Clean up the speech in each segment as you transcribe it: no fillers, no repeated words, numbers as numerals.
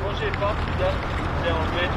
Bougez pas, là, c'est enlevé.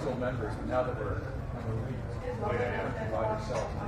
still members, but now that we're by ourselves.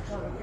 Thank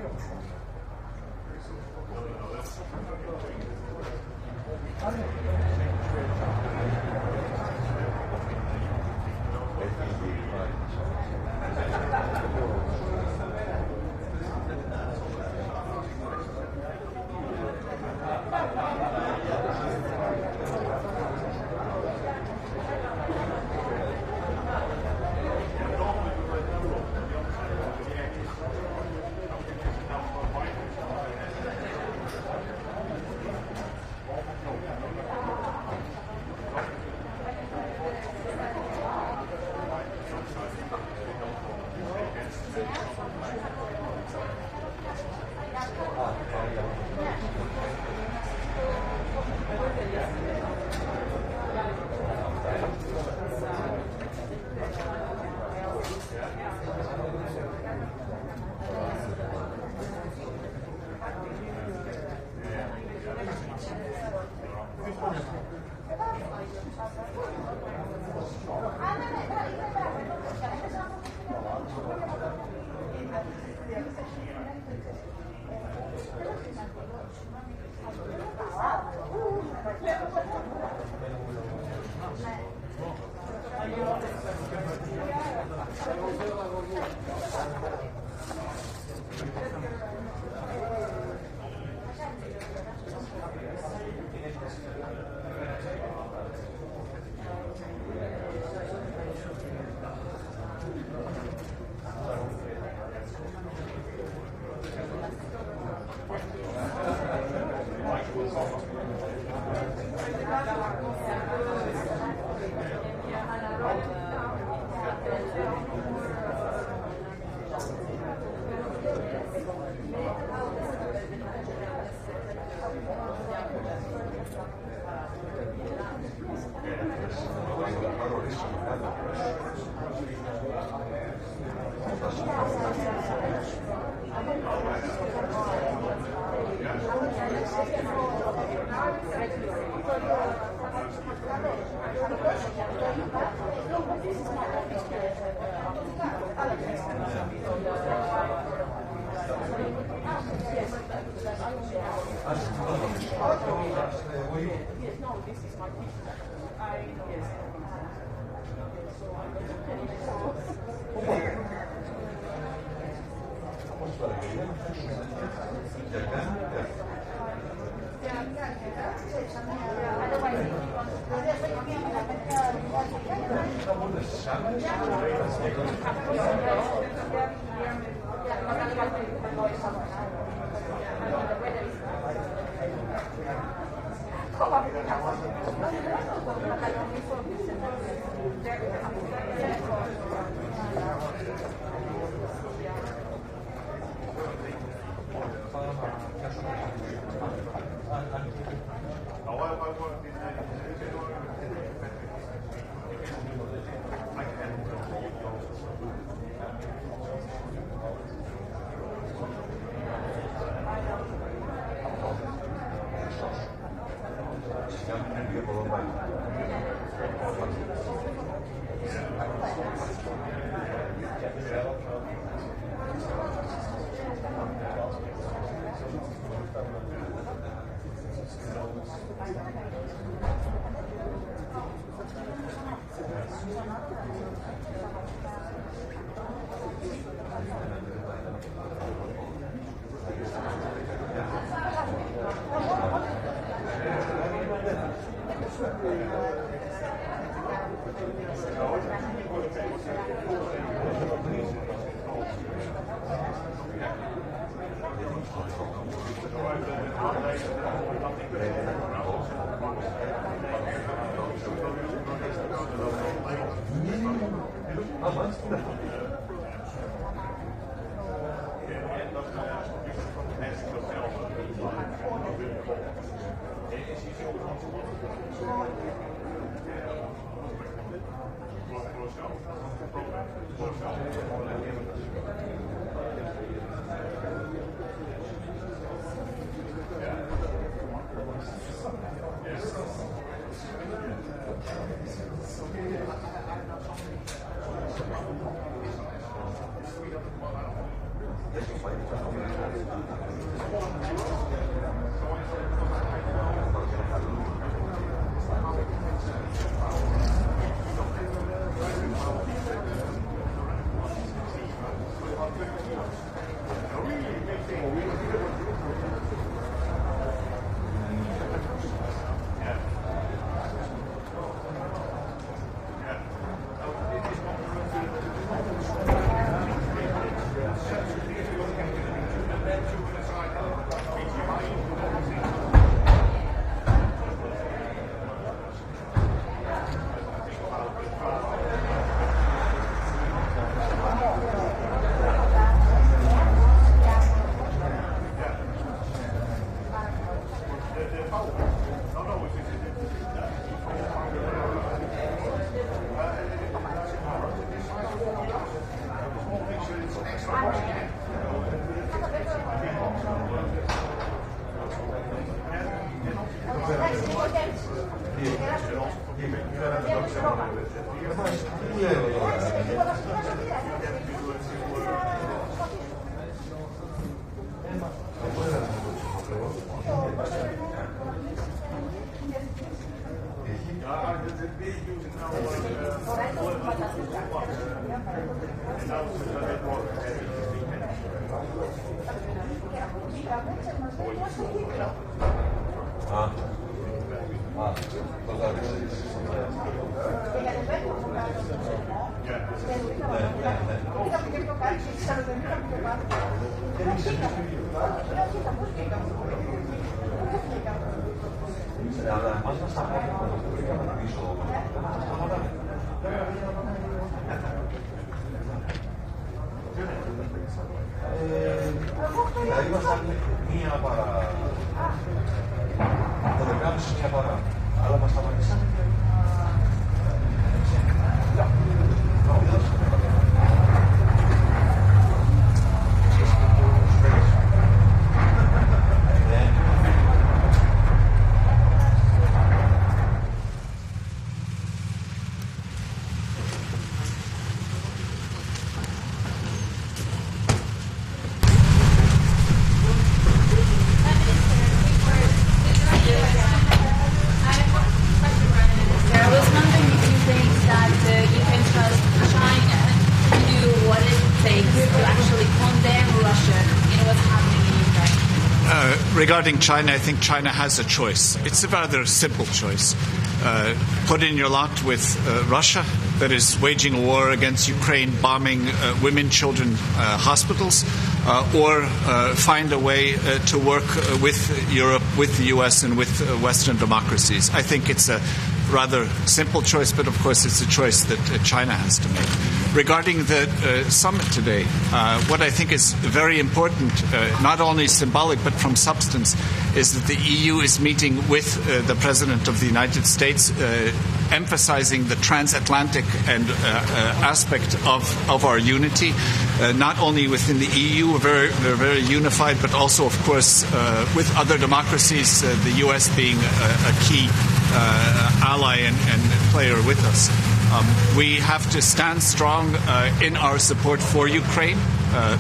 you. Regarding China, I think China has a choice. It's a rather simple choice. Put in your lot with Russia, that is waging a war against Ukraine, bombing women, children, hospitals, or find a way to work with Europe, with the US, and with Western democracies. I think it's a rather simple choice, but of course it's a choice that China has to make. Regarding the summit today, what I think is very important, not only symbolic but from substance, is that the EU is meeting with the President of the United States, emphasizing the transatlantic and aspect of our unity, not only within the EU, we're very unified, but also, of course, with other democracies, the US being a key ally and player with us. We have to stand strong in our support for Ukraine,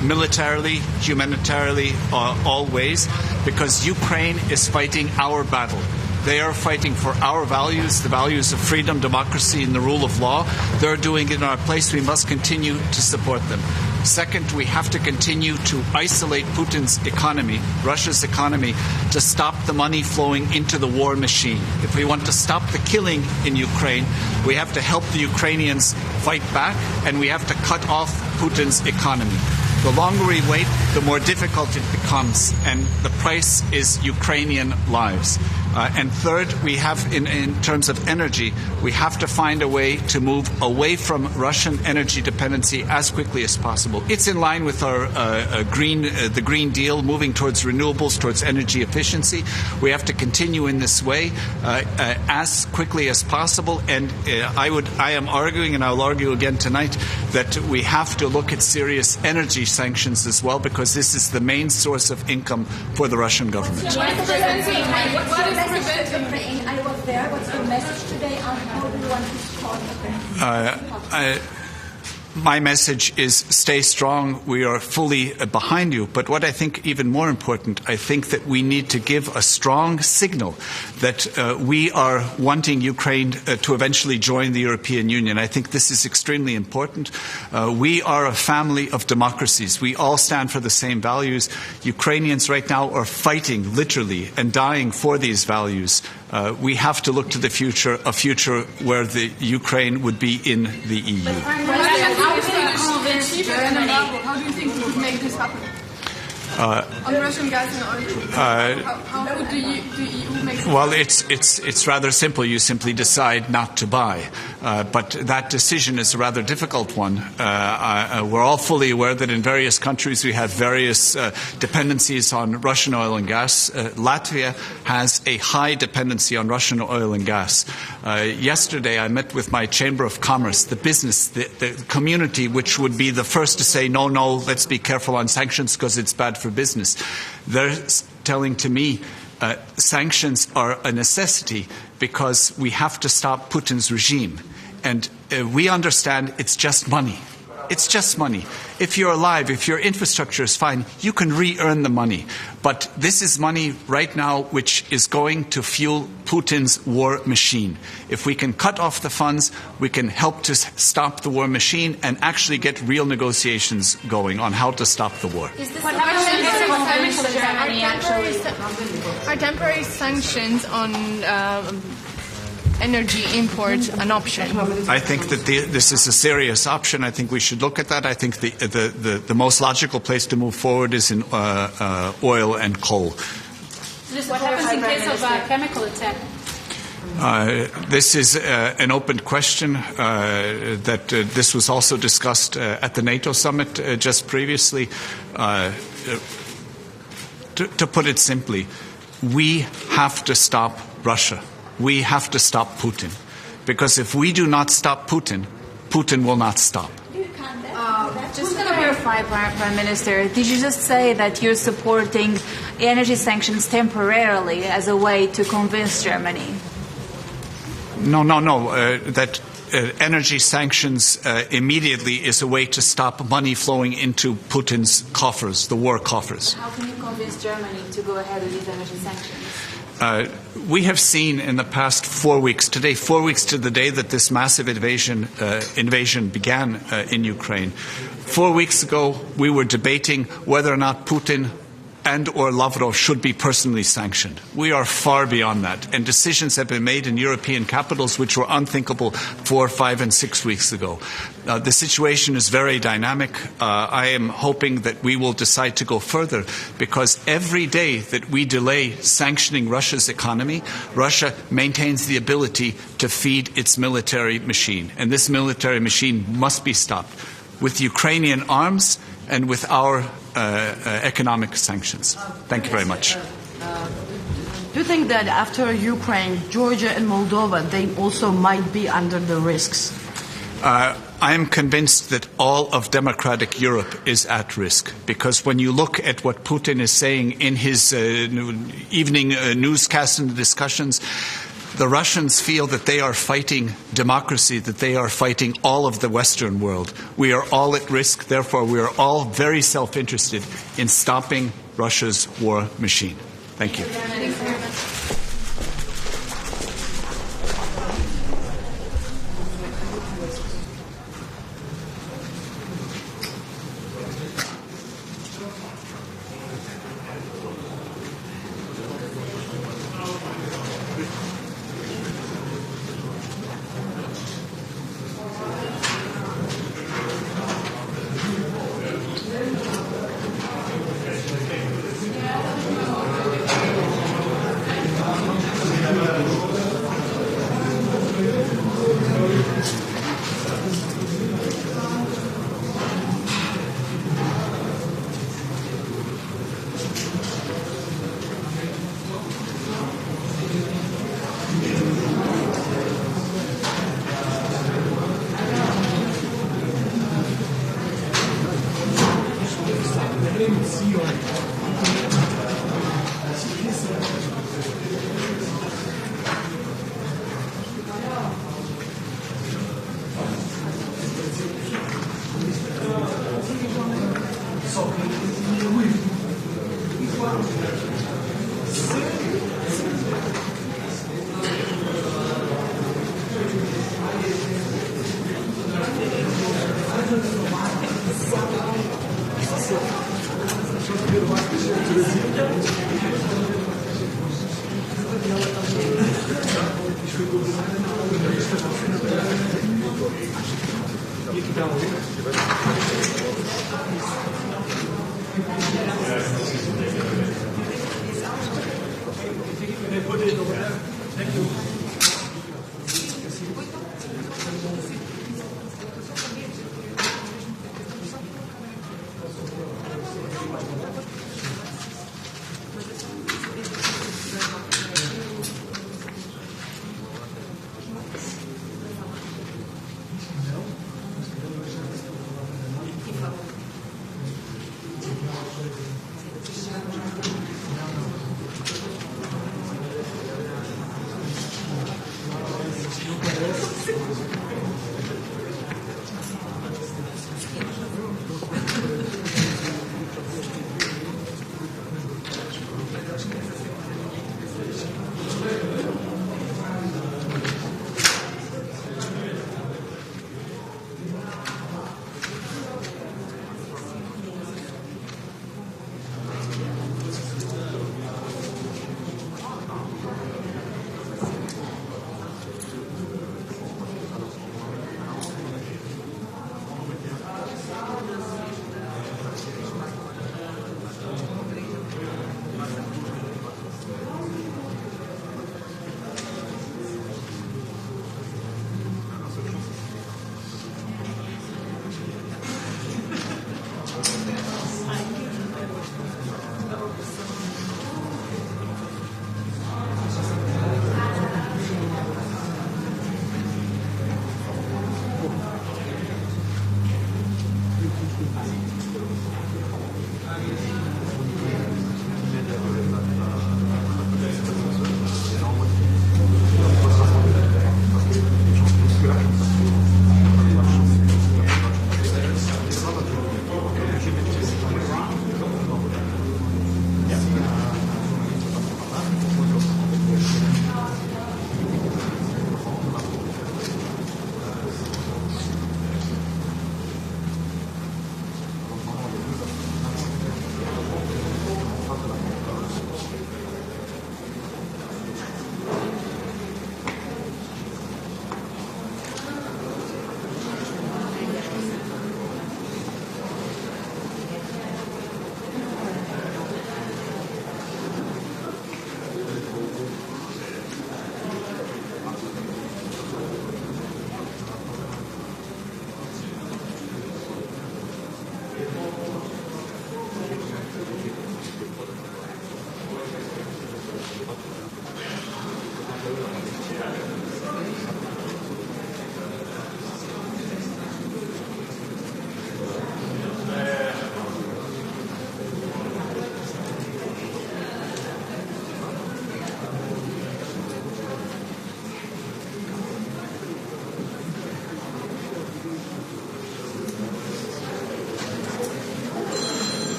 militarily, humanitarily, all ways, because Ukraine is fighting our battle. They are fighting for our values, the values of freedom, democracy, and the rule of law. They're doing it in our place. We must continue to support them. Second, we have to continue to isolate Putin's economy, Russia's economy, to stop the money flowing into the war machine. If we want to stop the killing in Ukraine, we have to help the Ukrainians fight back, and we have to cut off Putin's economy. The longer we wait, the more difficult it becomes, and the price is Ukrainian lives. And third, we have, in terms of energy, we have to find a way to move away from Russian energy dependency as quickly as possible. It's in line with our the Green Deal, moving towards renewables, towards energy efficiency. We have to continue in this way as quickly as possible. And I am arguing, and I'll argue again tonight, that we have to look at serious energy sanctions as well, because this is the main source of income for the Russian government. I was there. What's your message today on how do you want to support My message is stay strong. We are fully behind you. But what I think even more important, I think that we need to give a strong signal that we are wanting Ukraine to eventually join the European Union. I think this is extremely important. We are a family of democracies. We all stand for the same values. Ukrainians right now are fighting literally and dying for these values. We have to look to the future, a future where the Ukraine would be in the EU. How do you think we would make this happen? On Russian gas and oil. How would the EU make this Well, it's rather simple. You simply decide not to buy. But that decision is a rather difficult one. We're all fully aware that in various countries we have various dependencies on Russian oil and gas. Latvia has a high dependency on Russian oil and gas. Yesterday I met with my Chamber of Commerce, the business, the community which would be the first to say, no, let's be careful on sanctions because it's bad for business. They're telling to me sanctions are a necessity because we have to stop Putin's regime. And we understand it's just money. It's just money. If you're alive, if your infrastructure is fine, you can re-earn the money. But this is money right now which is going to fuel Putin's war machine. If we can cut off the funds, we can help to stop the war machine and actually get real negotiations going on how to stop the war. Are temporary sanctions on energy import an option? I think that this is a serious option. I think we should look at that. I think the most logical place to move forward is in oil and coal. What happens in case of a chemical attack? This is an open question that this was also discussed at the NATO summit just previously. To put it simply, we have to stop Russia. We have to stop Putin. Because if we do not stop Putin, Putin will not stop. Just to clarify, Prime Minister, did you just say that you're supporting energy sanctions temporarily as a way to convince Germany? No. That energy sanctions immediately is a way to stop money flowing into Putin's coffers, the war coffers. How can you convince Germany to go ahead with these energy sanctions? We have seen in the past 4 weeks, today 4 weeks to the day that this massive invasion began in Ukraine. 4 weeks ago, we were debating whether or not Putin and or Lavrov should be personally sanctioned. We are far beyond that, and decisions have been made in European capitals which were unthinkable 4, 5, and 6 weeks ago. The situation is very dynamic. I am hoping that we will decide to go further, because every day that we delay sanctioning Russia's economy, Russia maintains the ability to feed its military machine, and this military machine must be stopped with Ukrainian arms and with our economic sanctions. Thank you very much. Do you think that after Ukraine, Georgia and Moldova, they also might be under the risks? I am convinced that all of democratic Europe is at risk, because when you look at what Putin is saying in his evening newscasts and discussions, the Russians feel that they are fighting democracy, that they are fighting all of the Western world. We are all at risk. Therefore, we are all very self-interested in stopping Russia's war machine. Thank you. Thanks very much.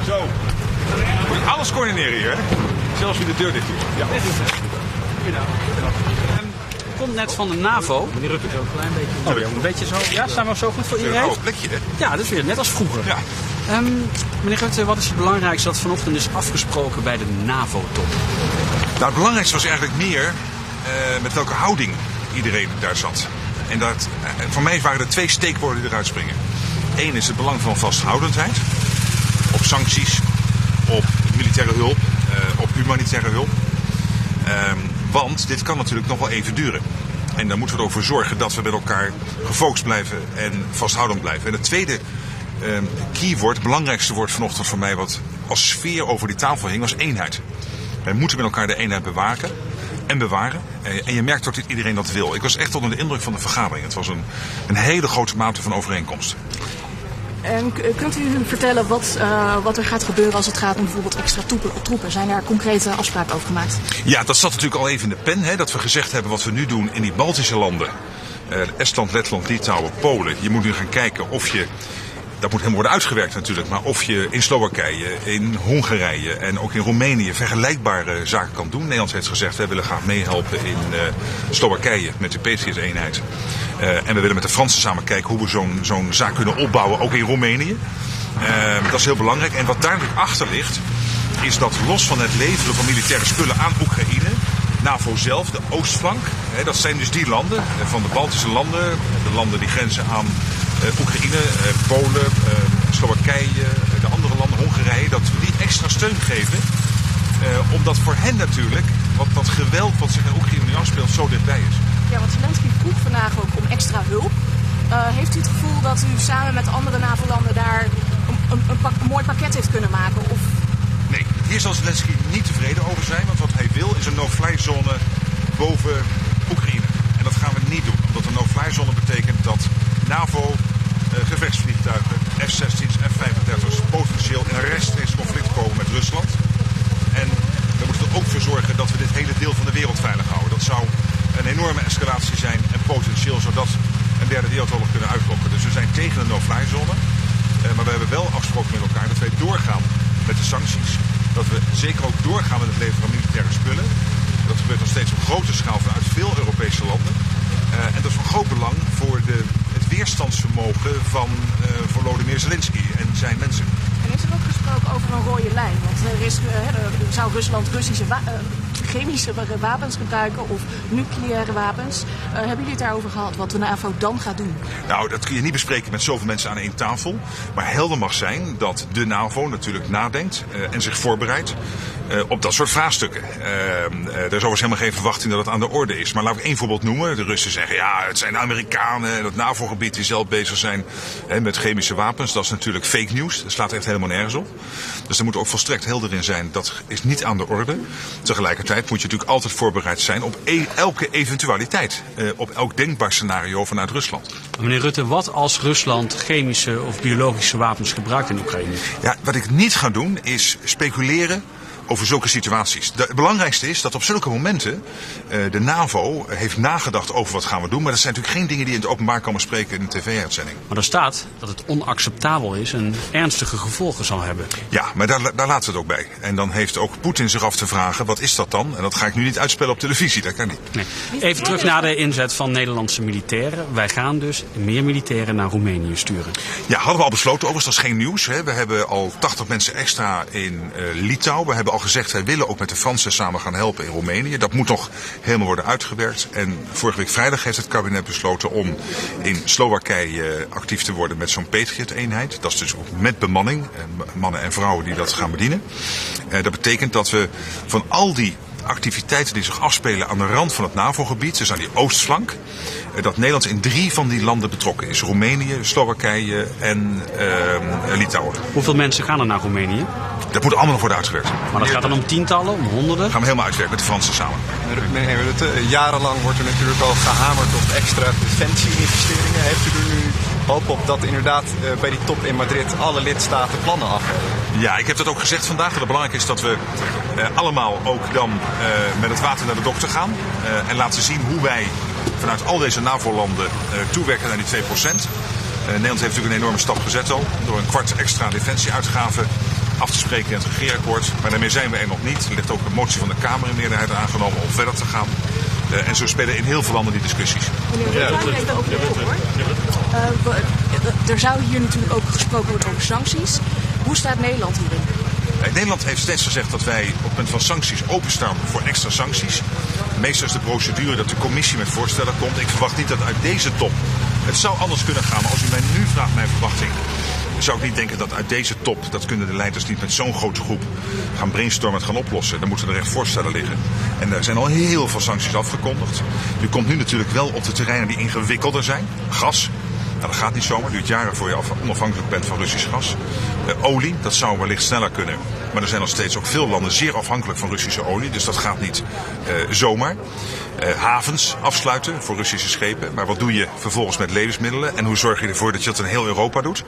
Zo. Moet je alles coördineren hier, hè? Zelfs wie de deur dicht doet. Ja. Komt net van de NAVO. Meneer Rutte, zo een klein beetje. Oh, een beetje zo. Ja, staan we zo goed voor iedereen? Een plekje, hè? Ja, dat is weer net als vroeger. Ja. Meneer Rutte, wat is het belangrijkste dat vanochtend is afgesproken bij de NAVO-top? Nou, het belangrijkste was eigenlijk meer met welke houding iedereen daar zat. En dat, voor mij waren er 2 steekwoorden die eruit springen. Eén is het belang van vasthoudendheid. Op sancties, op militaire hulp, op humanitaire hulp. Want dit kan natuurlijk nog wel even duren. En daar moeten we ervoor zorgen dat we met elkaar gefocust blijven en vasthoudend blijven. En het tweede keyword, het belangrijkste woord vanochtend voor mij wat als sfeer over die tafel hing, was eenheid. Wij moeten met elkaar de eenheid bewaken en bewaren. En je merkt ook dat iedereen dat wil. Ik was echt onder de indruk van de vergadering. Het was een hele grote mate van overeenkomst. En kunt u vertellen wat er gaat gebeuren als het gaat om bijvoorbeeld extra troepen? Zijn daar concrete afspraken over gemaakt? Ja, dat zat natuurlijk al even in de pen. Hè, dat we gezegd hebben wat we nu doen in die Baltische landen. Estland, Letland, Litouwen, Polen. Je moet nu gaan kijken of je dat moet helemaal worden uitgewerkt natuurlijk. Maar of je in Slowakije, in Hongarije en ook in Roemenië vergelijkbare zaken kan doen. Nederland heeft gezegd, wij willen graag meehelpen in Slowakije met de Patriot-eenheid. En we willen met de Fransen samen kijken hoe we zo'n zaak kunnen opbouwen, ook in Roemenië. Dat is heel belangrijk. En wat daar natuurlijk achter ligt, is dat los van het leveren van militaire spullen aan Oekraïne, NAVO zelf, de oostflank, dat zijn dus die landen van de Baltische landen, de landen die grenzen aan Oekraïne, Polen, Slowakije, de andere landen, Hongarije, dat we die extra steun geven. Omdat voor hen natuurlijk dat geweld wat zich in Oekraïne nu afspeelt zo dichtbij is. Ja, want Zelensky vroeg vandaag ook om extra hulp. Heeft u het gevoel dat u samen met de andere NAVO-landen daar een mooi pakket heeft kunnen maken? Of... Nee, hier zal Zelensky niet tevreden over zijn. Want wat hij wil is een no-fly zone boven Oekraïne. En dat gaan we niet doen. Omdat een no-fly zone betekent dat NAVO gevechtsvliegtuigen, F-16's, F-35's potentieel in een rechtstreeks conflict komen met Rusland. En we moeten er ook voor zorgen dat we dit hele deel van de wereld veilig houden. Dat zou een enorme escalatie zijn en potentieel zodat een derde wereldoorlog kunnen uitlokken. Dus we zijn tegen een no-fly zone. Maar we hebben wel afgesproken met elkaar dat wij doorgaan met de sancties. Dat we zeker ook doorgaan met het leveren van militaire spullen. Dat gebeurt nog steeds op grote schaal vanuit veel Europese landen. En dat is van groot belang voor het weerstandsvermogen van Volodymyr Zelensky en zijn mensen. En is er ook gesproken over een rode lijn? Want zou Rusland Russische chemische wapens gebruiken of nucleaire wapens? Hebben jullie het daarover gehad, wat de NAVO dan gaat doen? Nou, dat kun je niet bespreken met zoveel mensen aan één tafel. Maar helder mag zijn dat de NAVO natuurlijk nadenkt en zich voorbereidt op dat soort vraagstukken. Er is overigens helemaal geen verwachting dat het aan de orde is. Maar laat ik één voorbeeld noemen. De Russen zeggen, ja, het zijn de Amerikanen en het NAVO-gebied die zelf bezig zijn met chemische wapens. Dat is natuurlijk fake news. Dat slaat echt helemaal nergens op. Dus daar moet ook volstrekt helder in zijn. Dat is niet aan de orde. Tegelijkertijd moet je natuurlijk altijd voorbereid zijn op elke eventualiteit. Op elk denkbaar scenario vanuit Rusland. Meneer Rutte, wat als Rusland chemische of biologische wapens gebruikt in Oekraïne? Ja, wat ik niet ga doen is speculeren over zulke situaties. Het belangrijkste is dat op zulke momenten de NAVO heeft nagedacht over wat gaan we doen. Maar dat zijn natuurlijk geen dingen die in het openbaar komen spreken in een tv-uitzending. Maar er staat dat het onacceptabel is en ernstige gevolgen zal hebben. Ja, maar daar laten we het ook bij. En dan heeft ook Poetin zich af te vragen, wat is dat dan? En dat ga ik nu niet uitspellen op televisie, dat kan niet. Nee. Even terug naar de inzet van Nederlandse militairen. Wij gaan dus meer militairen naar Roemenië sturen. Ja, hadden we al besloten. Overigens, dat is geen nieuws. Hè. We hebben al 80 mensen extra in Litouwen. We hebben al gezegd, wij willen ook met de Fransen samen gaan helpen in Roemenië. Dat moet nog helemaal worden uitgewerkt. En vorige week vrijdag heeft het kabinet besloten om in Slowakije actief te worden met zo'n Patriot-eenheid. Dat is dus ook met bemanning, mannen en vrouwen die dat gaan bedienen. Dat betekent dat we van al die activiteiten die zich afspelen aan de rand van het NAVO-gebied, dus aan die oostflank, dat Nederland in 3 van die landen betrokken is. Roemenië, Slowakije en Litouwen. Hoeveel mensen gaan er naar Roemenië? Dat moet allemaal nog worden uitgewerkt. Maar dat gaat dan om tientallen, om honderden? Dat gaan we helemaal uitwerken met de Fransen samen. Meneer Rutte, jarenlang wordt er natuurlijk al gehamerd op extra defensie-investeringen. Heeft u er nu hoop op dat inderdaad bij die top in Madrid alle lidstaten plannen afgeven? Ja, ik heb dat ook gezegd vandaag. Dat het belangrijk is dat we allemaal ook dan met het water naar de dokter gaan. En laten zien hoe wij vanuit al deze NAVO-landen toewerken naar die 2%. Nederland heeft natuurlijk een enorme stap gezet al. Door een kwart extra defensieuitgaven af te spreken in het regeerakkoord. Maar daarmee zijn we er nog niet. Er ligt ook een motie van de Kamer in meerderheid aangenomen om verder te gaan. En zo spelen in heel veel landen die discussies. Meneer Rutte, even over de hoor. Er zou hier natuurlijk ook gesproken worden over sancties. Hoe staat Nederland hierin? Nederland heeft steeds gezegd dat wij op het punt van sancties openstaan voor extra sancties. Meestal is de procedure dat de commissie met voorstellen komt. Ik verwacht niet dat uit deze top het zou anders kunnen gaan. Maar als u mij nu vraagt mijn verwachting, zou ik niet denken dat uit deze top, dat kunnen de leiders niet met zo'n grote groep gaan brainstormen en gaan oplossen. Dan moeten er echt voorstellen liggen. En er zijn al heel veel sancties afgekondigd. U komt nu natuurlijk wel op de terreinen die ingewikkelder zijn. Gas. Nou, dat gaat niet zomaar. Het duurt jaren voor je onafhankelijk bent van Russisch gas. Olie, dat zou wellicht sneller kunnen. Maar er zijn nog steeds ook veel landen zeer afhankelijk van Russische olie. Dus dat gaat niet zomaar. Havens afsluiten voor Russische schepen. Maar wat doe je vervolgens met levensmiddelen? En hoe zorg je ervoor dat je dat in heel Europa doet?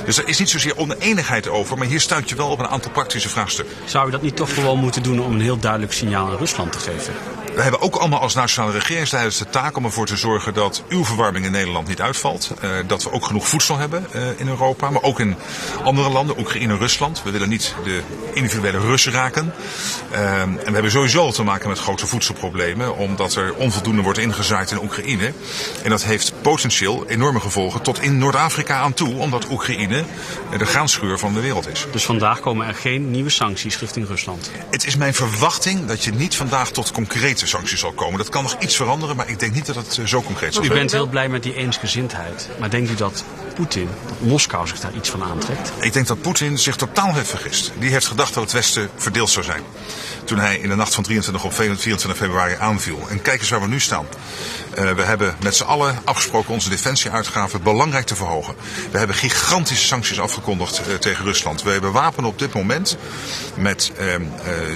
Dus er is niet zozeer oneenigheid over. Maar hier stuit je wel op een aantal praktische vraagstukken. Zou je dat niet toch gewoon moeten doen om een heel duidelijk signaal aan Rusland te geven? We hebben ook allemaal als nationale regeringsleiders de taak om ervoor te zorgen dat uw verwarming in Nederland niet uitvalt. Dat we ook genoeg voedsel hebben in Europa, maar ook in andere landen, Oekraïne en Rusland. We willen niet de individuele Russen raken. En we hebben sowieso te maken met grote voedselproblemen, omdat er onvoldoende wordt ingezaaid in Oekraïne. En dat heeft potentieel enorme gevolgen tot in Noord-Afrika aan toe, omdat Oekraïne de graanschuur van de wereld is. Dus vandaag komen er geen nieuwe sancties richting Rusland? Het is mijn verwachting dat je niet vandaag tot concrete sancties zal komen. Dat kan nog iets veranderen, maar ik denk niet dat het zo concreet zal zijn. U bent heel blij met die eensgezindheid. Maar denkt u dat Poetin, dat Moskou zich daar iets van aantrekt? Ik denk dat Poetin zich totaal heeft vergist. Die heeft gedacht dat het Westen verdeeld zou zijn. Toen hij in de nacht van 23 op 24 februari aanviel. En kijk eens waar we nu staan. We hebben met z'n allen afgesproken onze defensieuitgaven belangrijk te verhogen. We hebben gigantische sancties afgekondigd tegen Rusland. We bewapenen op dit moment met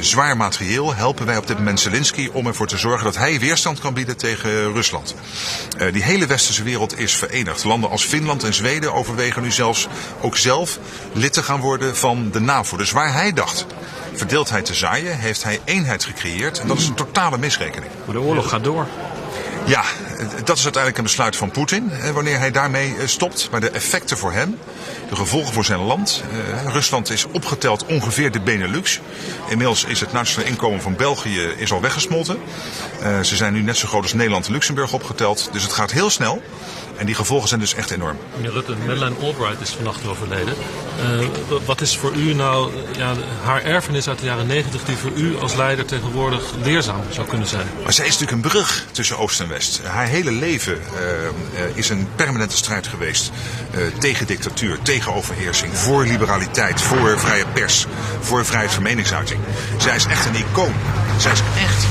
zwaar materieel. Helpen wij op dit moment Zelensky om ervoor te zorgen dat hij weerstand kan bieden tegen Rusland. Die hele westerse wereld is verenigd. Landen als Finland en Zweden overwegen nu zelfs ook zelf lid te gaan worden van de NAVO. Dus waar hij dacht verdeeldheid te zaaien, heeft hij eenheid gecreëerd. En dat is een totale misrekening. Maar de oorlog gaat door. Ja, dat is uiteindelijk een besluit van Poetin, wanneer hij daarmee stopt. Maar de effecten voor hem, de gevolgen voor zijn land. Rusland is opgeteld ongeveer de Benelux. Inmiddels is het nationale inkomen van België al weggesmolten. Ze zijn nu net zo groot als Nederland en Luxemburg opgeteld. Dus het gaat heel snel. En die gevolgen zijn dus echt enorm. Meneer Rutte, Madeleine Albright is vannacht overleden. Wat is voor u nou haar erfenis uit de jaren 90 die voor u als leider tegenwoordig leerzaam zou kunnen zijn? Maar zij is natuurlijk een brug tussen Oost en West. Haar hele leven is een permanente strijd geweest tegen dictatuur, tegen overheersing, voor liberaliteit, voor vrije pers, voor vrijheid van meningsuiting. Zij is echt een icoon. Zij is echt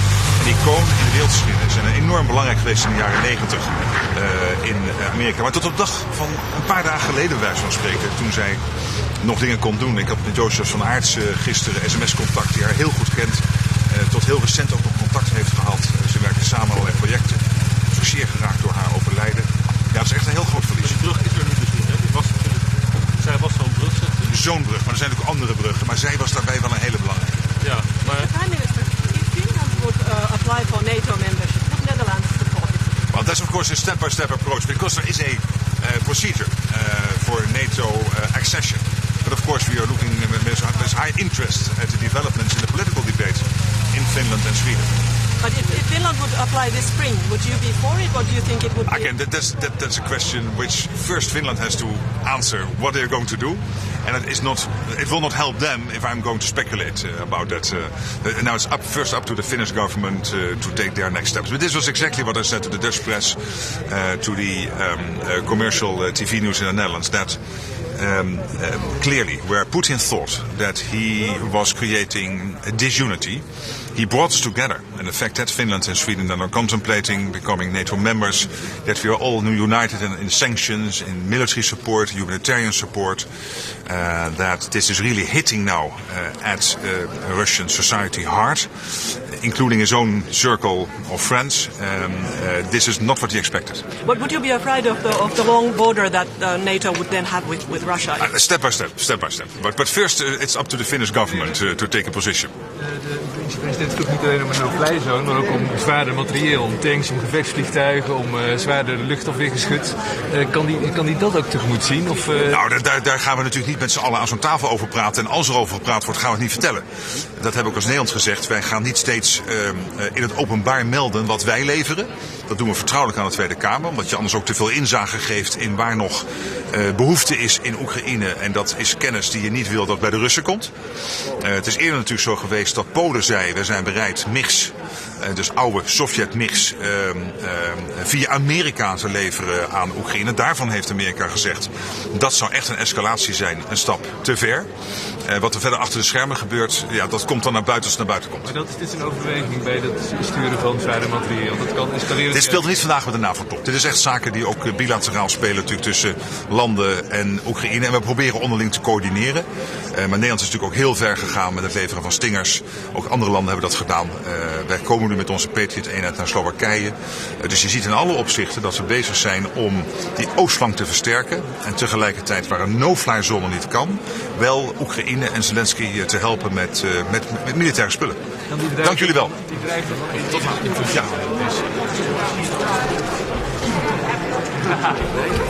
een icoon in de wereldgeschiedenis en enorm belangrijk geweest in de jaren 90 in Amerika. Maar tot op de dag van een paar dagen geleden, bij wijze van spreken, toen zij nog dingen kon doen. Ik had met Jozef van Aerts gisteren sms-contact die haar heel goed kent. Tot heel recent ook nog contact heeft gehad. Ze werken samen aan allerlei projecten. Zo zeer geraakt door haar overlijden. Ja, dat is echt een heel groot verlies. Die brug is er nu dus niet, hè? Zij was zo'n brug, zegt u? Zo'n brug, maar er zijn ook andere bruggen. Maar zij was daarbij wel een hele belangrijke. Ja, maar... Prime Minister, if Finland would apply for NATO membership, would Netherlands support it? Well, that's of course a step-by-step approach because there is a procedure for NATO accession. But of course we are looking with high interest at the developments in the political debate in Finland and Sweden. But if Finland would apply this spring, would you be for it, or do you think it would be... Again, that's a question which first Finland has to answer what they're going to do. And it will not help them if I'm going to speculate about that. Now it's first up to the Finnish government to take their next steps. But this was exactly what I said to the Dutch press, to the commercial TV news in the Netherlands, that clearly where Putin thought that he was creating a disunity, he brought us together. And the fact that Finland and Sweden are contemplating becoming NATO members, that we are all united in sanctions, in military support, humanitarian support, that this is really hitting now at Russian society hard, including his own circle of friends. This is not what he expected. But would you be afraid of the long border that NATO would then have with Russia? Step by step. But first it's up to the Finnish government to take a position. De president vroeg niet alleen om een no-fly zone, maar ook om zwaarder materieel, om tanks, om gevechtsvliegtuigen, om zwaarder luchtafweergeschut. Kan die dat ook tegemoet zien? Of, Nou, daar gaan we natuurlijk niet met z'n allen aan zo'n tafel over praten. En als er over gepraat wordt, gaan we het niet vertellen. Dat heb ik als Nederland gezegd. Wij gaan niet steeds in het openbaar melden wat wij leveren. Dat doen we vertrouwelijk aan de Tweede Kamer, omdat je anders ook te veel inzage geeft in waar nog behoefte is in Oekraïne. En dat is kennis die je niet wil dat bij de Russen komt. Het is eerder natuurlijk zo geweest dat Polen zei, we zijn bereid MIGs, dus oude Sovjet-MIGs, via Amerika te leveren aan Oekraïne. Daarvan heeft Amerika gezegd, dat zou echt een escalatie zijn, een stap te ver. Wat er verder achter de schermen gebeurt, ja, dat komt dan naar buiten als het naar buiten komt. Maar dit is een overweging bij het sturen van zwaarder materieel. Dat kan escaleren. Dit speelt niet vandaag met de NAVO-top. Dit is echt zaken die ook bilateraal spelen natuurlijk tussen landen en Oekraïne. En we proberen onderling te coördineren. Maar Nederland is natuurlijk ook heel ver gegaan met het leveren van stingers. Ook andere landen hebben dat gedaan. Wij komen nu met onze Patriot-eenheid naar Slowakije. Dus je ziet in alle opzichten dat we bezig zijn om die oostflank te versterken. En tegelijkertijd, waar een no-fly zone niet kan, wel Oekraïne en Zelensky te helpen met militaire spullen. Dank jullie wel. Tot ziens. Ja.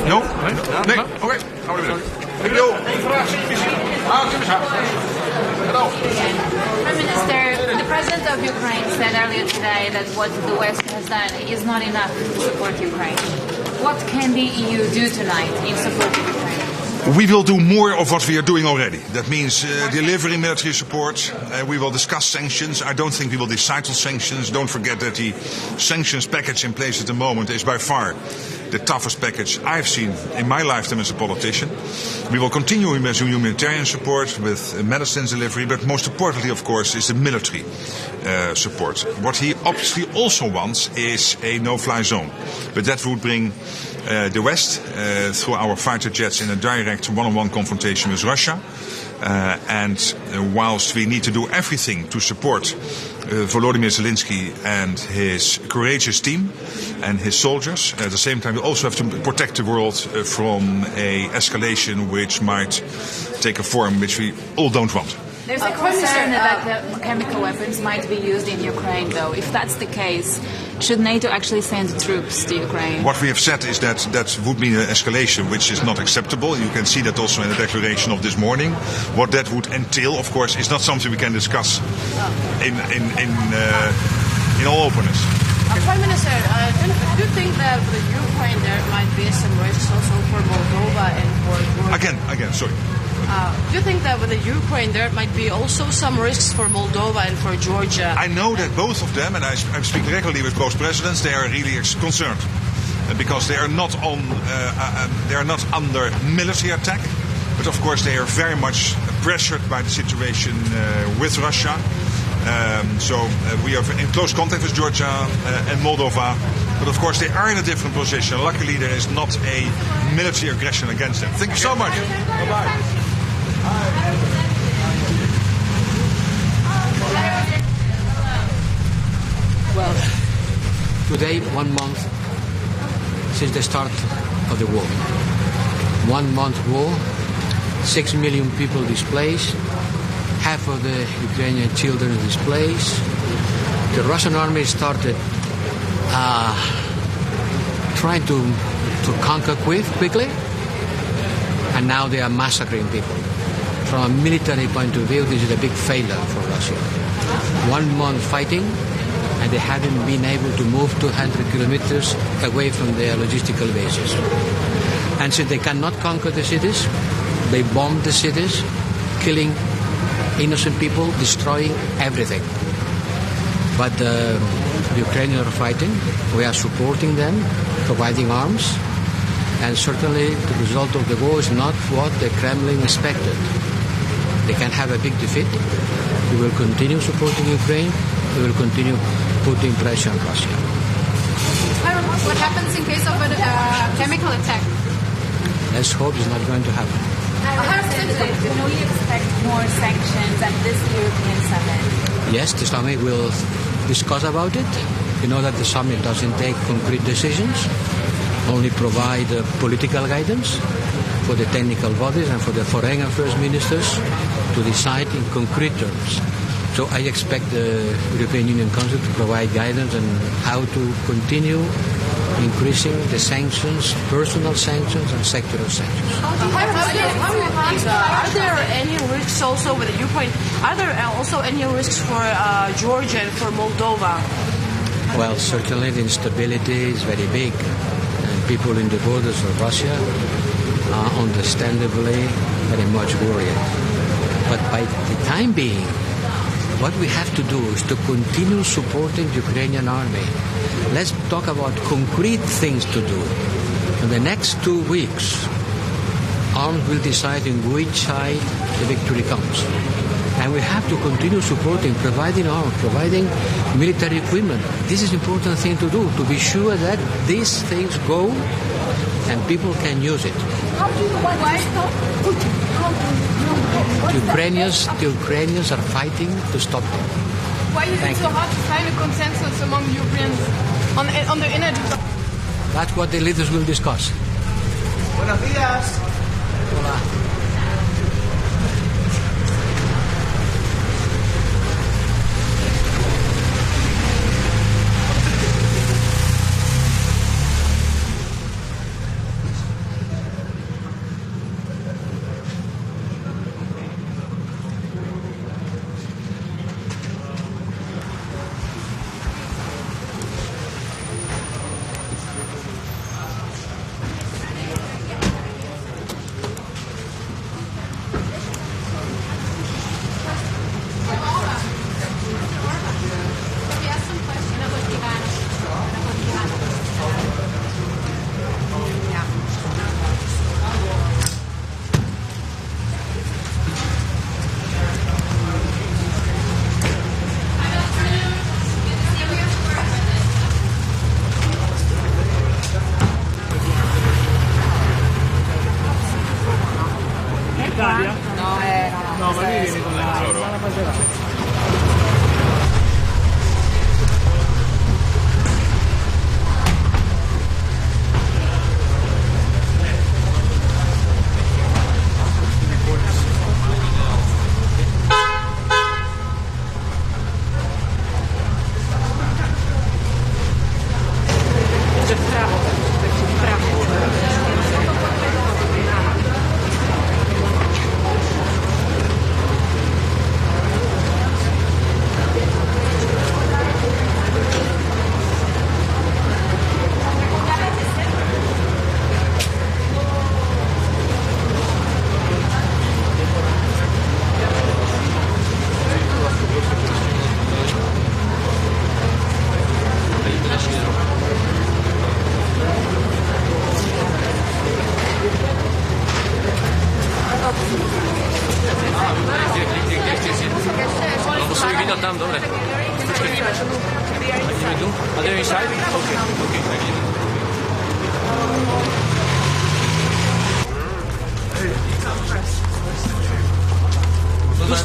No? Nee? Oké. Gaan we weer. Prime Minister, the President of Ukraine said earlier today that what the West has done is not enough to support Ukraine. What can the EU do tonight in supporting Ukraine? We will do more of what we are doing already. That means delivering military support. We will discuss sanctions. I don't think we will decide on sanctions. Don't forget that the sanctions package in place at the moment is by far the toughest package I've seen in my lifetime as a politician. We will continue with humanitarian support, with medicines delivery, but most importantly, of course, is the military support. What he obviously also wants is a no-fly zone. But that would bring the West, through our fighter jets, in a direct one-on-one confrontation with Russia. And whilst we need to do everything to support Volodymyr Zelensky and his courageous team and his soldiers, at the same time we also have to protect the world from a escalation which might take a form which we all don't want. There's a concern that the chemical weapons might be used in Ukraine, though. If that's the case, should NATO actually send troops to Ukraine? What we have said is that would mean an escalation, which is not acceptable. You can see that also in the declaration of this morning. What that would entail, of course, is not something we can discuss in all openness. Prime Minister, do you think that with Ukraine there might be some risks also for Moldova and for Georgia? Again, sorry. Do you think that with the Ukraine there might be also some risks for Moldova and for Georgia? I know that both of them, and I speak regularly with both presidents, they are really concerned because they are not under military attack, but of course they are very much pressured by the situation with Russia. So we are in close contact with Georgia and Moldova, but of course they are in a different position. Luckily there is not a military aggression against them. Thank you so much. Bye-bye. Well, today 1 month since the start of the war. 1 month war, 6 million people displaced, half of the Ukrainian children displaced. The Russian army started trying to conquer quickly, and now they are massacring people. From a military point of view, this is a big failure for Russia. 1 month fighting, and they haven't been able to move 200 kilometers away from their logistical bases. And since they cannot conquer the cities, they bomb the cities, killing innocent people, destroying everything. But the Ukrainians are fighting. We are supporting them, providing arms. And certainly the result of the war is not what the Kremlin expected. They can have a big defeat. We will continue supporting Ukraine. We will continue putting pressure on Russia. What happens in case of a chemical attack? Let's hope it's not going to happen. Can we expect more sanctions at this European summit? Yes, the summit will discuss about it. You know that the summit doesn't take concrete decisions, only provide political guidance for the technical bodies and for the foreign affairs ministers to decide in concrete terms. So I expect the European Union Council to provide guidance on how to continue increasing the sanctions, personal sanctions and sectoral sanctions. Are there any risks also with Ukraine? Are there also any risks for Georgia and for Moldova? Well, certainly the instability is very big. And people in the borders of Russia are understandably very much worried. But by the time being, what we have to do is to continue supporting the Ukrainian army. Let's talk about concrete things to do. In the next 2 weeks, arms will decide in which side the victory comes. And we have to continue supporting, providing arms, providing military equipment. This is an important thing to do, to be sure that these things go and people can use it. The Ukrainians are fighting to stop them. Why is it so hard to find a consensus among Europeans on the energy? That's what the leaders will discuss. Buenos días. Hola.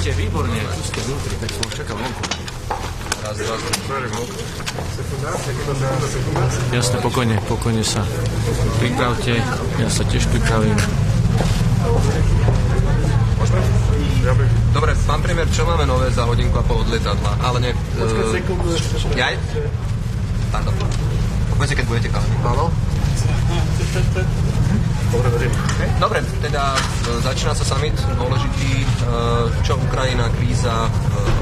Výborne, tu ste vnútri, tak som čakal vonku. Raz. Jasne, pokojne sa pripravte, ja sa tiež pripravím. Dobre, pán premiér, čo máme nové za hodinku a pol od lietadla? Ale nie... Jaj? Pardon. Povedzte, keď budete kalení. Áno. Dobre, teda začína sa summit dôležitý. Čo Ukrajina, kríza,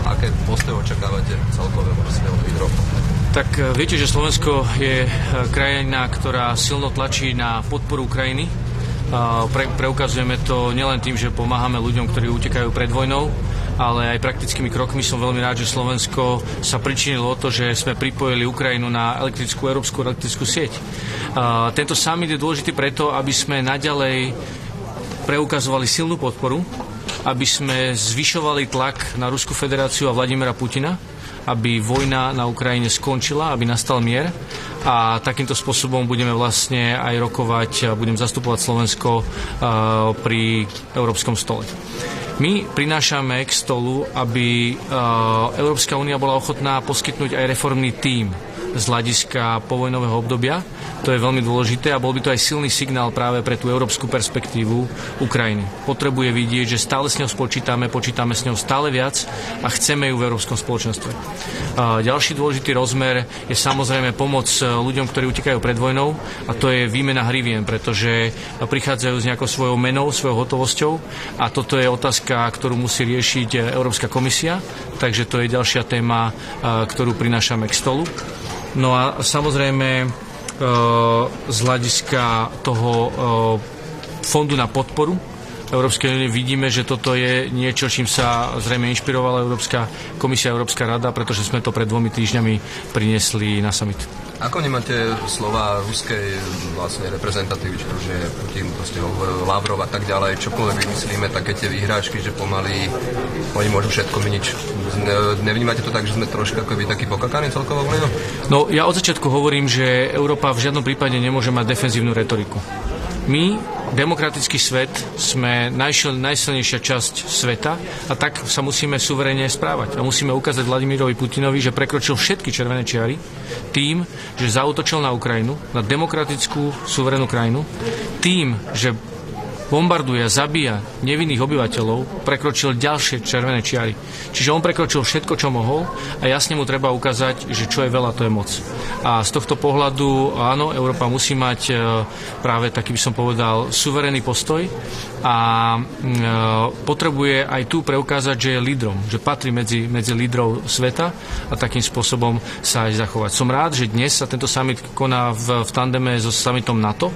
aké postoje očakávate celkové od lídrov? Tak viete, že Slovensko je krajina, ktorá silno tlačí na podporu Ukrajiny. Preukazujeme to nielen tým, že pomáhame ľuďom, ktorí utekajú pred vojnou, ale aj praktickými krokmi. Som veľmi rád, že Slovensko sa pričinilo o to, že sme pripojili Ukrajinu na európsku elektrickú sieť. Tento summit je dôležitý preto, aby sme naďalej preukazovali silnú podporu, aby sme zvyšovali tlak na Ruskú federáciu a Vladimira Putina, aby vojna na Ukrajine skončila, aby nastal mier a takýmto spôsobom budeme vlastne aj rokovať a budem zastupovať Slovensko pri Európskom stole. My prinášame k stolu, aby Európska únia bola ochotná poskytnúť aj reformný tím z hľadiska povojnového obdobia. To je veľmi dôležité a bol by to aj silný signál práve pre tú európsku perspektívu Ukrajiny. Potrebuje vidieť, že stále s ňou počítame s ňou stále viac a chceme ju v európskom spoločenstve. Ďalší dôležitý rozmer je samozrejme pomoc ľuďom, ktorí utekajú pred vojnou a to je výmena hrivien, pretože prichádzajú s nejakou svojou menou, svojou hotovosťou a toto je otázka, ktorú musí riešiť Európska komisia, takže to je ďalšia téma, ktorú prinášame k stolu. No a samozrejme z hľadiska toho fondu na podporu Európskej únie vidíme, že toto je niečo, čím sa zrejme inšpirovala Európska komisia a Európska rada, pretože sme to pred 2 týždňami priniesli na summit. Ako vnímate slova ruskej vlastne reprezentatívy, či to už je Putin, proste Lavrov a tak ďalej, čokoľvek vymyslíme, také tie výhrážky, že pomaly oni môžu všetko miniť. Nevnímate to tak, že sme trošku ako by taký pokakaní celkovo úniou? No, ja od začiatku hovorím, že Európa v žiadnom prípade nemôže mať defenzívnu retoriku. My demokratický svet, sme najsilnejšia časť sveta a tak sa musíme suverene správať. A musíme ukázať Vladimirovi Putinovi, že prekročil všetky červené čiary tým, že zaútočil na Ukrajinu, na demokratickú suverénnu krajinu, tým, že bombarduje a zabíja nevinných obyvateľov, prekročil ďalšie červené čiary. Čiže on prekročil všetko, čo mohol a jasne mu treba ukázať, že čo je veľa, to je moc. A z tohto pohľadu, áno, Európa musí mať práve taký, by som povedal, suverénny postoj a potrebuje aj tu preukázať, že je lídrom, že patrí medzi lídrov sveta a takým spôsobom sa aj zachovať. Som rád, že dnes sa tento summit koná v tandeme so summitom NATO.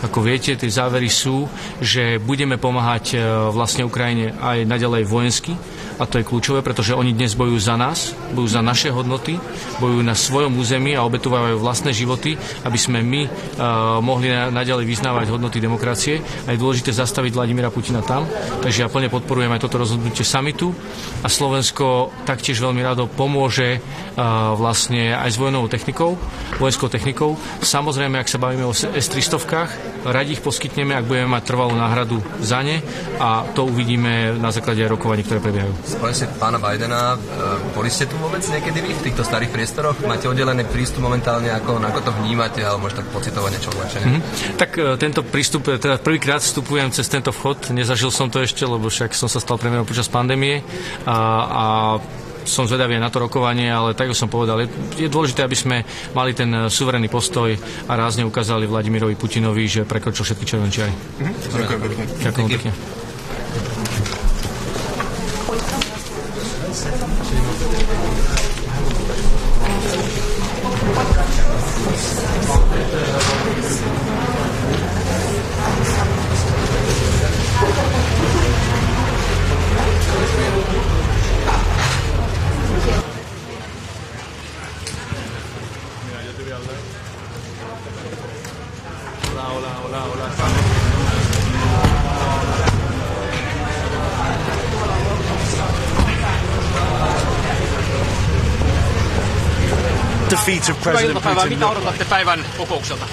Ako viete, tie závery sú, že budeme pomáhať vlastne Ukrajine aj naďalej vojensky a to je kľúčové, pretože oni dnes bojujú za nás, bojujú za naše hodnoty, bojujú na svojom území a obetujú vlastné životy, aby sme my mohli naďalej vyznávať hodnoty demokracie a je dôležité zastaviť Vladimíra Putina tam, takže ja plne podporujem aj toto rozhodnutie summitu a Slovensko taktiež veľmi rado pomôže vlastne aj s vojenskou technikou. Samozrejme, ak sa bavíme o S-300-kách, radi ich poskytneme, ak budeme mať trvalú náhradu za ne a to uvidíme na základe rokovaní, ktoré prebiehajú. Spomínam si pána Bidena, boli ste tu vôbec niekedy vy v týchto starých priestoroch? Máte oddelený prístup momentálne, ako to vnímate, alebo možno tak pocitovať niečo odľahčenie? Tak tento prístup, teda prvýkrát vstupujem cez tento vchod, nezažil som to ešte, lebo však som sa stal premiérom počas pandémie a som zvedavý na to rokovanie, ale tak som povedal, je dôležité, aby sme mali ten suverénny postoj a rázne ukázali Vladimirovi Putinovi, že prekročil všetky červené čiary. Ďakujem pekne. Hyvää iltapäivää. Mitä odotatte päivän kokoukselta?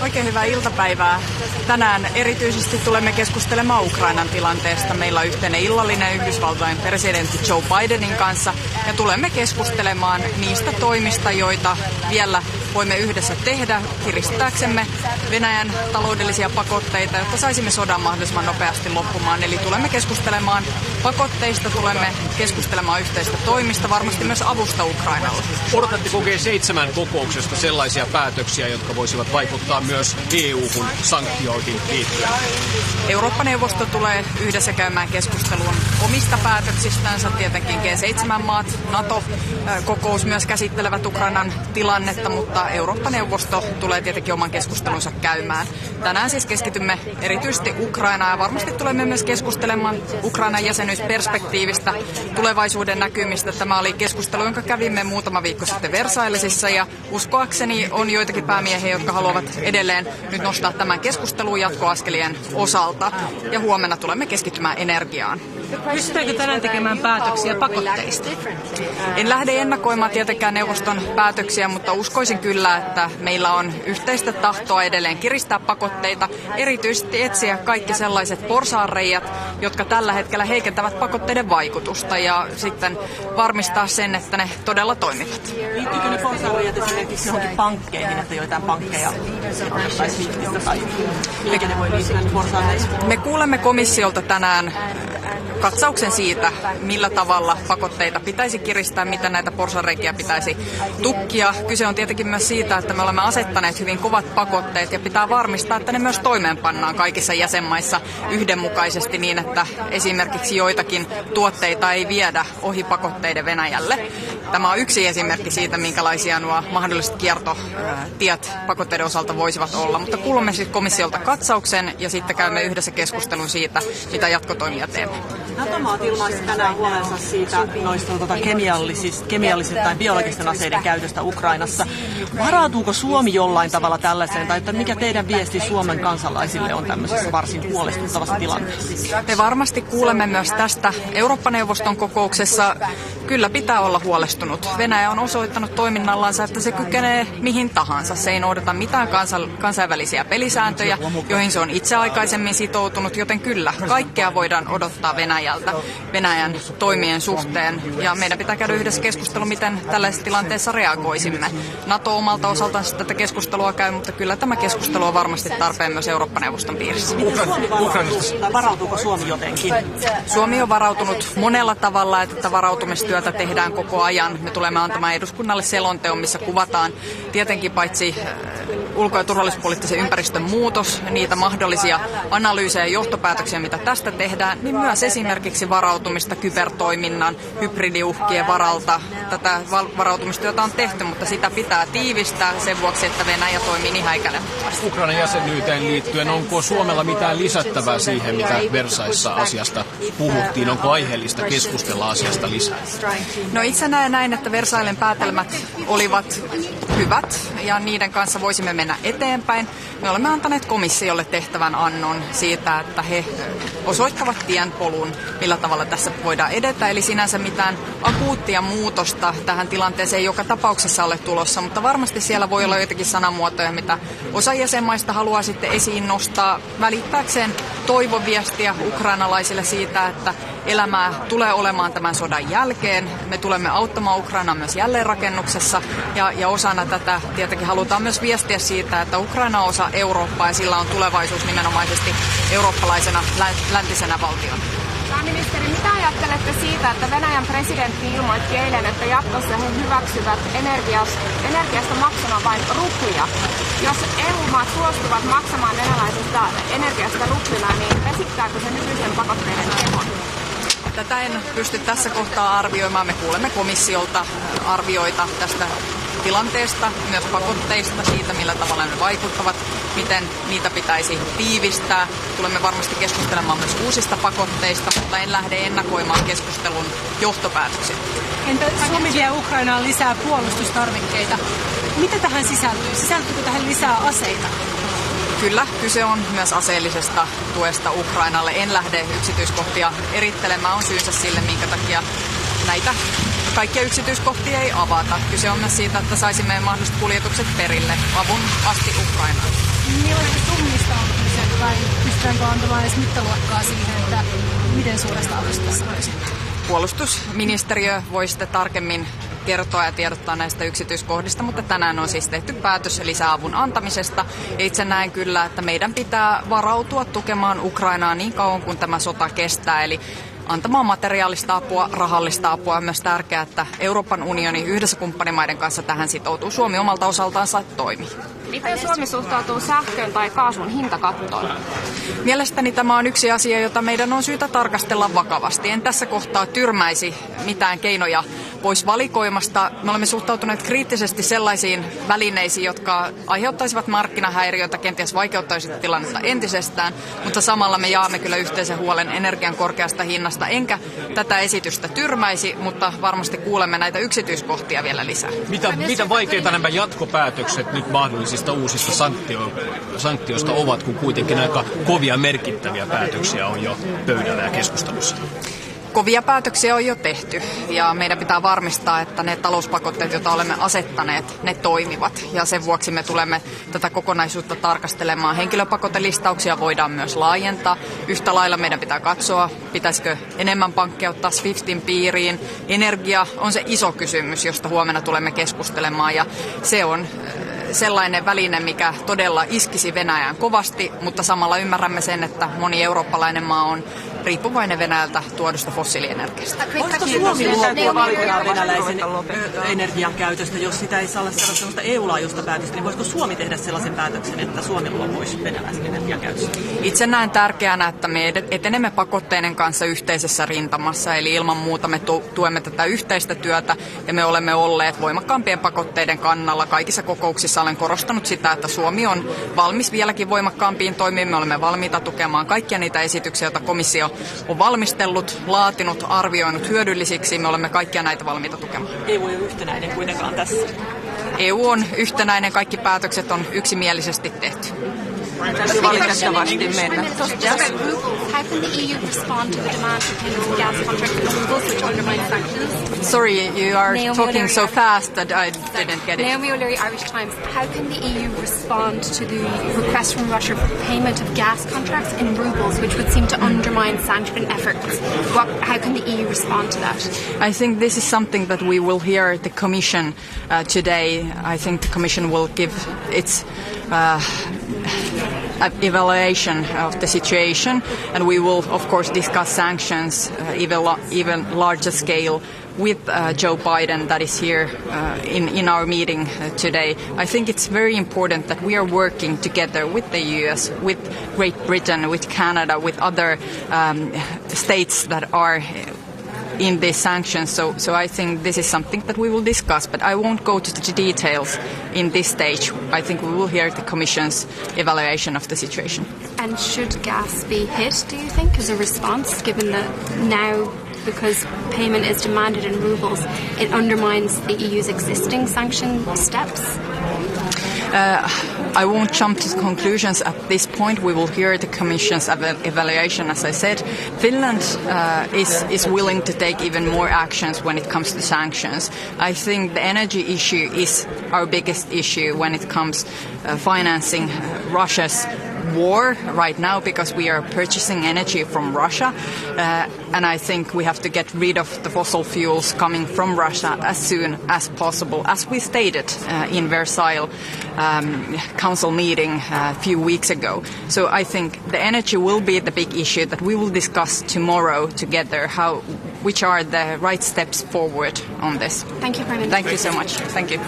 Oikein hyvää iltapäivää. Tänään erityisesti tulemme keskustelemaan Ukrainan tilanteesta. Meillä on yhteinen illallinen Yhdysvaltain presidentti Joe Bidenin kanssa ja tulemme keskustelemaan niistä toimista, joita vielä voimme yhdessä tehdä kiristääksemme Venäjän taloudellisia pakotteita, jotta saisimme sodan mahdollisimman nopeasti loppumaan. Eli tulemme keskustelemaan pakotteista, tulemme keskustelemaan yhteistä toimista, varmasti myös avusta Ukrainalle. Odotatteko G7-kokouksesta sellaisia päätöksiä, jotka voisivat vaikuttaa myös EU-hun sanktioihin liittyen? Eurooppa-neuvosto tulee yhdessä käymään keskustelun omista päätöksistänsä. Tietenkin G7-maat, NATO-kokous myös käsittelevät Ukrainan tilannetta, mutta Eurooppa-neuvosto tulee tietenkin oman keskustelunsa käymään. Tänään siis keskitymme erityisesti Ukrainaan ja varmasti tulemme myös keskustelemaan Ukrainan jäsenyysperspektiivistä, tulevaisuuden näkymistä. Tämä oli keskustelu, jonka kävimme muutama viikko sitten Versaillesissa ja uskoakseni on joitakin päämiehiä, jotka haluavat edelleen nyt nostaa tämän keskustelun jatkoaskelien osalta ja huomenna tulemme keskittymään energiaan. Pystytäänkö tänään tekemään päätöksiä pakotteista? En lähde ennakoimaan tietenkään neuvoston päätöksiä, mutta uskoisin kyllä, että meillä on yhteistä tahtoa edelleen kiristää pakotteita, erityisesti etsiä kaikki sellaiset porsaanreiät, jotka tällä hetkellä heikentävät pakotteiden vaikutusta ja sitten varmistaa sen, että ne todella toimivat. Liittyykö ne porsaanreijät esimerkiksi johonkin pankkeihin, että joitain pankkeja otettaisiin liittistä tai mikä ne voi liittyä porsaanreihin? Me kuulemme komissiolta tänään katsauksen siitä, millä tavalla pakotteita pitäisi kiristää, miten näitä porsaanreikiä pitäisi tukkia. Kyse on tietenkin myös siitä, että me olemme asettaneet hyvin kovat pakotteet ja pitää varmistaa, että ne myös toimeenpannaan kaikissa jäsenmaissa yhdenmukaisesti niin, että esimerkiksi joitakin tuotteita ei viedä ohi pakotteiden Venäjälle. Tämä on yksi esimerkki siitä, minkälaisia nuo mahdolliset kiertotiet pakotteiden osalta voisivat olla, mutta kuulemme siis komissiolta katsauksen ja sitten käymme yhdessä keskustelun siitä, mitä jatkotoimia teemme. NATO-maat ilmaisivat tänään huolensa siitä noista kemiallisista tai biologisten aseiden käytöstä Ukrainassa. Varautuuko Suomi jollain tavalla tällaiseen, tai että mikä teidän viesti Suomen kansalaisille on tämmöisessä varsin huolestuttavassa tilanteessa? Me varmasti kuulemme myös tästä Eurooppa-neuvoston kokouksessa. Kyllä pitää olla huolestunut. Venäjä on osoittanut toiminnallansa, että se kykenee mihin tahansa. Se ei noudata mitään kansainvälisiä pelisääntöjä, joihin se on itse aikaisemmin sitoutunut, joten kyllä, kaikkea voidaan odottaa Venäjältä, Venäjän toimien suhteen. Ja meidän pitää käydä yhdessä keskustelu, miten tällaisessa tilanteessa reagoisimme. NATO omalta osaltaan tätä keskustelua käy, mutta kyllä tämä keskustelu on varmasti tarpeen myös Eurooppa-neuvoston piirissä. Varautuuko Suomi jotenkin? Suomi on varautunut monella tavalla, että varautumistyötä tehdään koko ajan. Me tulemme antamaan eduskunnalle selonteon, missä kuvataan tietenkin paitsi ulko- ja turvallisuuspoliittisen ympäristön muutos, niitä mahdollisia analyysejä ja johtopäätöksiä, mitä tästä tehdään, niin myös esimerkiksi varautumista kybertoiminnan, hybridiuhkien varalta. Tätä varautumistyötä on tehty, mutta sitä pitää tiivistää sen vuoksi, että Venäjä toimii niin häikäilemättömästi. Ukrainan jäsenyyteen liittyen, onko Suomella mitään lisättävää siihen, mitä Versaissa asiasta puhuttiin? Onko aiheellista keskustella asiasta lisää? No itse näen, että Versaillen päätelmät olivat hyvät ja niiden kanssa voisimme mennä eteenpäin. Me olemme antaneet komissiolle tehtävän annon siitä, että he osoittavat tienpolun, millä tavalla tässä voidaan edetä. Eli sinänsä mitään akuuttia muutosta tähän tilanteeseen joka tapauksessa ole tulossa, mutta varmasti siellä voi olla joitakin sanamuotoja, mitä osa jäsenmaista haluaa sitten esiin nostaa välittääkseen toivoviestiä ukrainalaisille siitä, että elämää tulee olemaan tämän sodan jälkeen. Me tulemme auttamaan Ukrainaa myös jälleenrakennuksessa ja osana tätä tietenkin halutaan myös viestiä siitä, että Ukraina on osa Eurooppaa ja sillä on tulevaisuus nimenomaisesti eurooppalaisena läntisenä valtiona. Pääministeri, mitä ajattelette siitä, että Venäjän presidentti ilmoitti eilen, että jatkossa he hyväksyvät energiasta maksuna vain ruplia? Jos EU-maat suostuvat maksamaan venäläisestä energiasta ruplina, niin vesittääkö se nykyisen pakotteiden tehon? Tätä en pysty tässä kohtaa arvioimaan. Me kuulemme komissiolta arvioita tästä tilanteesta, myös pakotteista, siitä millä tavalla ne vaikuttavat, miten niitä pitäisi tiivistää. Tulemme varmasti keskustelemaan myös uusista pakotteista, mutta en lähde ennakoimaan keskustelun johtopäätöksiä. Entä Suomi vie Ukrainaan lisää puolustustarvikkeita? Mitä tähän sisältyy? Sisältyykö tähän lisää aseita? Kyllä, kyse on myös aseellisesta tuesta Ukrainalle. En lähde yksityiskohtia erittelemään, on syynsä sille, minkä takia näitä kaikkia yksityiskohtia ei avata. Kyse on myös siitä, että saisimme mahdolliset kuljetukset perille avun asti Ukrainaan. Millainen summista on kyse vai pystytäänkö antamaan edes mittaluokkaa siihen, että miten suuresta avusta tässä olisi? Puolustusministeriö voi sitten tarkemmin kertoa ja tiedottaa näistä yksityiskohdista, mutta tänään on siis tehty päätös lisäavun antamisesta. Ja itse näen kyllä, että meidän pitää varautua tukemaan Ukrainaa niin kauan kuin tämä sota kestää, eli antamaan materiaalista apua, rahallista apua on myös tärkeää, että Euroopan unioni yhdessä kumppanimaiden kanssa tähän sitoutuu. Suomi omalta osaltaansa toimii. Miten Suomi suhtautuu sähkön tai kaasun hintakattoon? Mielestäni tämä on yksi asia, jota meidän on syytä tarkastella vakavasti. En tässä kohtaa tyrmäisi mitään keinoja pois valikoimasta. Me olemme suhtautuneet kriittisesti sellaisiin välineisiin, jotka aiheuttaisivat markkinahäiriöitä, kenties vaikeuttaisivat tilannetta entisestään, mutta samalla me jaamme kyllä yhteisen huolen energian korkeasta hinnasta. Enkä tätä esitystä tyrmäisi, mutta varmasti kuulemme näitä yksityiskohtia vielä lisää. Mitä vaikeita nämä jatkopäätökset nyt mahdollisista uusista sanktioista ovat, kun kuitenkin aika kovia merkittäviä päätöksiä on jo pöydällä ja keskustelussa? Kovia päätöksiä on jo tehty ja meidän pitää varmistaa, että ne talouspakotteet, joita olemme asettaneet, ne toimivat. Ja sen vuoksi me tulemme tätä kokonaisuutta tarkastelemaan. Henkilöpakotelistauksia voidaan myös laajentaa. Yhtä lailla meidän pitää katsoa, pitäisikö enemmän pankkeja ottaa SWIFTin piiriin. Energia on se iso kysymys, josta huomenna tulemme keskustelemaan ja se on sellainen väline, mikä todella iskisi Venäjään kovasti, mutta samalla ymmärrämme sen, että moni eurooppalainen maa on riippuvainen Venäjältä tuodusta fossiilienergiasta. Voisiko Suomi luopua valkoja venäläisen energian käytöstä, jos sitä ei saa olla sellaista EU-laajuista päätöstä, niin voisiko Suomi tehdä sellaisen päätöksen, että Suomi luopuisi venäläisen energian käytöstä? Itse näen tärkeänä, että me etenemme pakotteiden kanssa yhteisessä rintamassa, eli ilman muuta me tuemme tätä yhteistä työtä ja me olemme olleet voimakkaampien pakotteiden kannalla. Kaikissa kokouksissa olen korostanut sitä, että Suomi on valmis vieläkin voimakkaampiin toimiin. Me olemme valmiita tukemaan kaikkia niitä esityksiä, joita komissio on valmistellut, laatinut, arvioinut hyödyllisiksi. Me olemme kaikkia näitä valmiita tukemaan. EU ei ole yhtenäinen kuitenkaan tässä. EU on yhtenäinen, kaikki päätökset on yksimielisesti tehty. täytyy valitettavasti mennä. How can the EU respond to the demand for payment of gas contract removals which undermine sanctions? Sorry, you are talking so fast that I didn't get it. Naomi O'Leary, Irish Times. How can the EU respond to the request from Russia for payment of gas contracts in rubles, which would seem to undermine sanction efforts? How can the EU respond to that? I think this is something that we will hear the Commission today. I think the Commission will give its evaluation of the situation, and we will, of course, discuss sanctions even larger scale with Joe Biden, that is here in our meeting today. I think it's very important that we are working together with the US, with Great Britain, with Canada, with other states that are in these sanctions. So I think this is something that we will discuss, but I won't go to the details in this stage. I think we will hear the Commission's evaluation of the situation. And should gas be hit, do you think, as a response, given that now, because payment is demanded in rubles, it undermines the EU's existing sanction steps? I won't jump to conclusions at this point. We will hear the Commission's evaluation, as I said. Finland is willing to take even more actions when it comes to sanctions. I think the energy issue is our biggest issue when it comes financing Russia's war right now, because we are purchasing energy from Russia, and I think we have to get rid of the fossil fuels coming from Russia as soon as possible, as we stated in Versailles Council meeting a few weeks ago. So I think the energy will be the big issue that we will discuss tomorrow together, which are the right steps forward on this. Thank you, Prime Minister. Thank you so much. Thank you.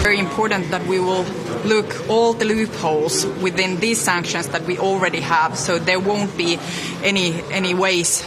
Very important that we will look all the loopholes within these sanctions that we already have, so there won't be any ways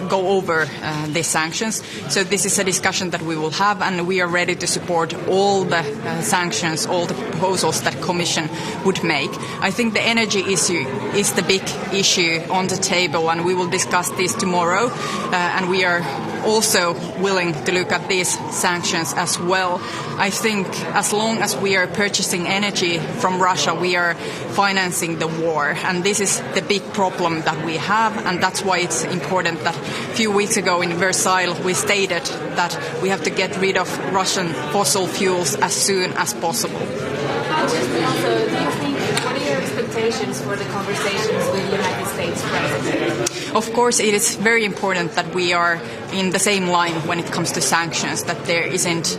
go over these sanctions. So this is a discussion that we will have, and we are ready to support all the sanctions, all the proposals that Commission would make. I think the energy issue is the big issue on the table, and we will discuss this tomorrow, and we are also willing to look at these sanctions as well. I think as long as we are purchasing energy from Russia, we are financing the war, and this is the big problem that we have, and that's why it's important that a few weeks ago in Versailles we stated that we have to get rid of Russian fossil fuels as soon as possible. Also, do you think, what are your expectations for the conversations with the United States President? Of course, it is very important that we are in the same line when it comes to sanctions, that there isn't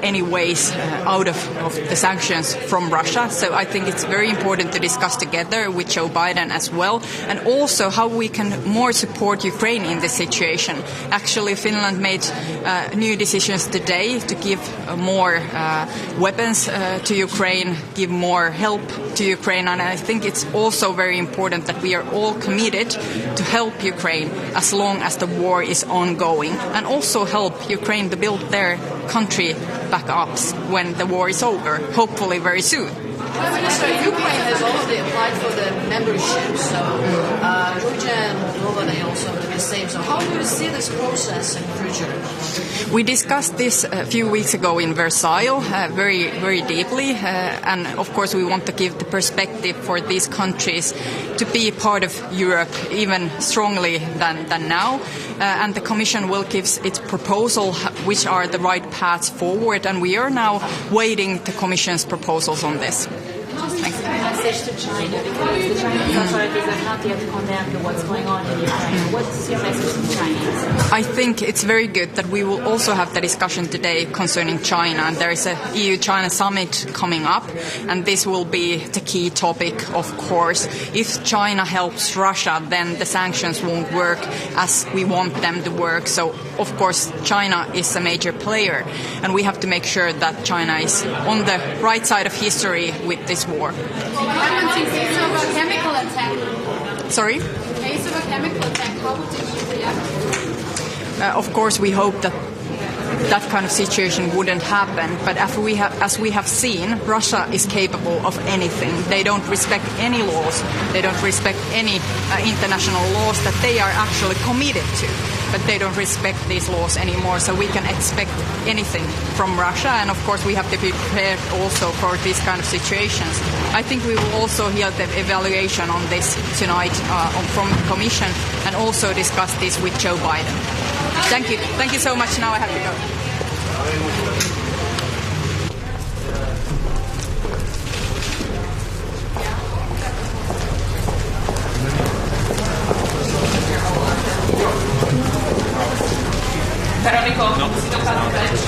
any ways out of the sanctions from Russia. So I think it's very important to discuss together with Joe Biden as well, and also how we can more support Ukraine in this situation. Actually, Finland made new decisions today to give more weapons to Ukraine, give more help to Ukraine, and I think it's also very important that we are all committed to help Ukraine as long as the war is ongoing, and also help Ukraine to build their country back up when the war is over, hopefully very soon. Prime Minister, Ukraine has already applied for the membership, so Georgia and Moldova, they also do the same. So how do you see this process in future? We discussed this a few weeks ago in Versailles very, very deeply, and of course we want to give the perspective for these countries to be part of Europe even strongly than now, and the Commission will give its proposal which are the right paths forward, and we are now waiting the Commission's proposals on this. Message to China, because the Chinese authorities have not yet condemned what's going on in Ukraine. What's your message to Chinese? I think it's very good that we will also have the discussion today concerning China, and there is a EU-China summit coming up, and this will be the key topic, of course. If China helps Russia, then the sanctions won't work as we want them to work. So, of course, China is a major player, and we have to make sure that China is on the right side of history with this war. In case of a chemical attack. Sorry? In case of a chemical attack, how would you react? Of course, we hope that that kind of situation wouldn't happen. But as we have seen, Russia is capable of anything. They don't respect any laws. They don't respect any international laws that they are actually committed to. But they don't respect these laws anymore, so we can expect anything from Russia. And of course, we have to be prepared also for these kind of situations. I think we will also hear the evaluation on this tonight from the Commission, and also discuss this with Joe Biden. Thank you. Thank you so much. Now I have to go. Veroniko, si dokážu reč.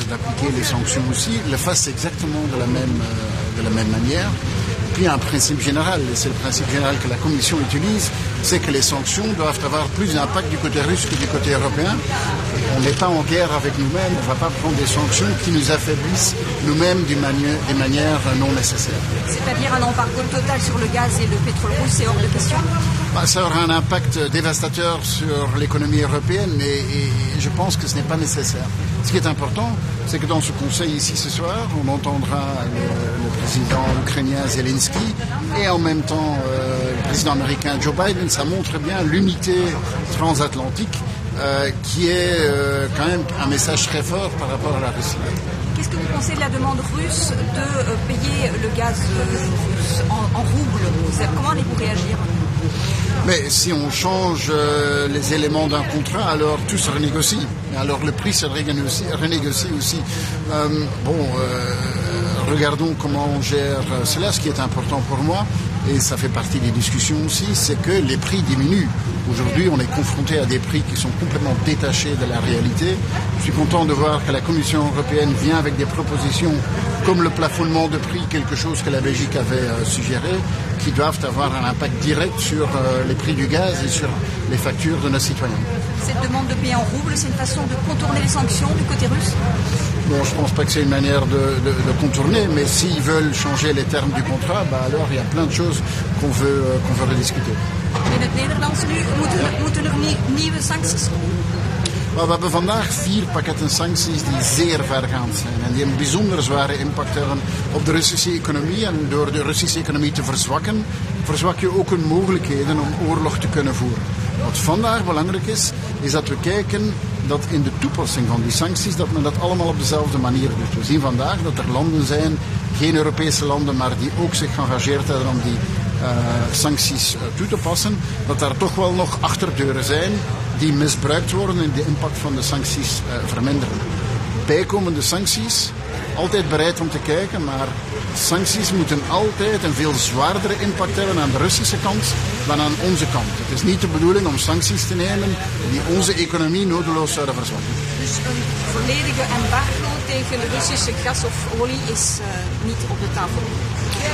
d'appliquer les sanctions aussi, le fassent exactement de la même manière. Puis un principe général, et c'est le principe général que la Commission utilise, c'est que les sanctions doivent avoir plus d'impact du côté russe que du côté européen. On n'est pas en guerre avec nous-mêmes, on ne va pas prendre des sanctions qui nous affaiblissent nous-mêmes d'une manière non nécessaire. C'est-à-dire un embargo total sur le gaz et le pétrole russe, c'est hors de question? Ça aura un impact dévastateur sur l'économie européenne et je pense que ce n'est pas nécessaire. Ce qui est important, c'est que dans ce conseil ici ce soir, on entendra le président ukrainien Zelensky et en même temps le président américain Joe Biden. Ça montre bien l'unité transatlantique qui est quand même un message très fort par rapport à la Russie. Qu'est-ce que vous pensez de la demande russe de payer le gaz russe en roubles? Comment allez-vous réagir? Mais si on change les éléments d'un contrat, alors tout se renégocie. Alors le prix se renégocie aussi. Regardons comment on gère cela. Ce qui est important pour moi, et ça fait partie des discussions aussi, c'est que les prix diminuent. Aujourd'hui, on est confronté à des prix qui sont complètement détachés de la réalité. Je suis content de voir que la Commission européenne vient avec des propositions comme le plafonnement de prix, quelque chose que la Belgique avait suggéré, qui doivent avoir un impact direct sur les prix du gaz et sur les factures de nos citoyens. Cette demande de payer en roubles, c'est une façon de contourner les sanctions du côté russe? Bon, je ne pense pas que c'est une manière de contourner, mais s'ils veulent changer les termes du contrat, alors il y a plein de choses qu'on veut rediscuter. In het Nederlands nu, moeten er nieuwe sancties? Maar we hebben vandaag 4 pakketten sancties die zeer vergaand zijn en die een bijzonder zware impact hebben op de Russische economie. En door de Russische economie te verzwakken, verzwak je ook hun mogelijkheden om oorlog te kunnen voeren. Wat vandaag belangrijk is, is dat we kijken dat in de toepassing van die sancties, dat men dat allemaal op dezelfde manier doet. We zien vandaag dat er landen zijn, geen Europese landen, maar die ook zich geëngageerd hebben om die sancties toe te passen, dat daar toch wel nog achterdeuren zijn die misbruikt worden en de impact van de sancties verminderen. Bijkomende sancties, altijd bereid om te kijken, maar sancties moeten altijd een veel zwaardere impact hebben aan de Russische kant dan aan onze kant. Het is niet de bedoeling om sancties te nemen die onze economie nodeloos zouden verzwakken. Dus een volledige embargo tegen Russische gas of olie is niet op de tafel?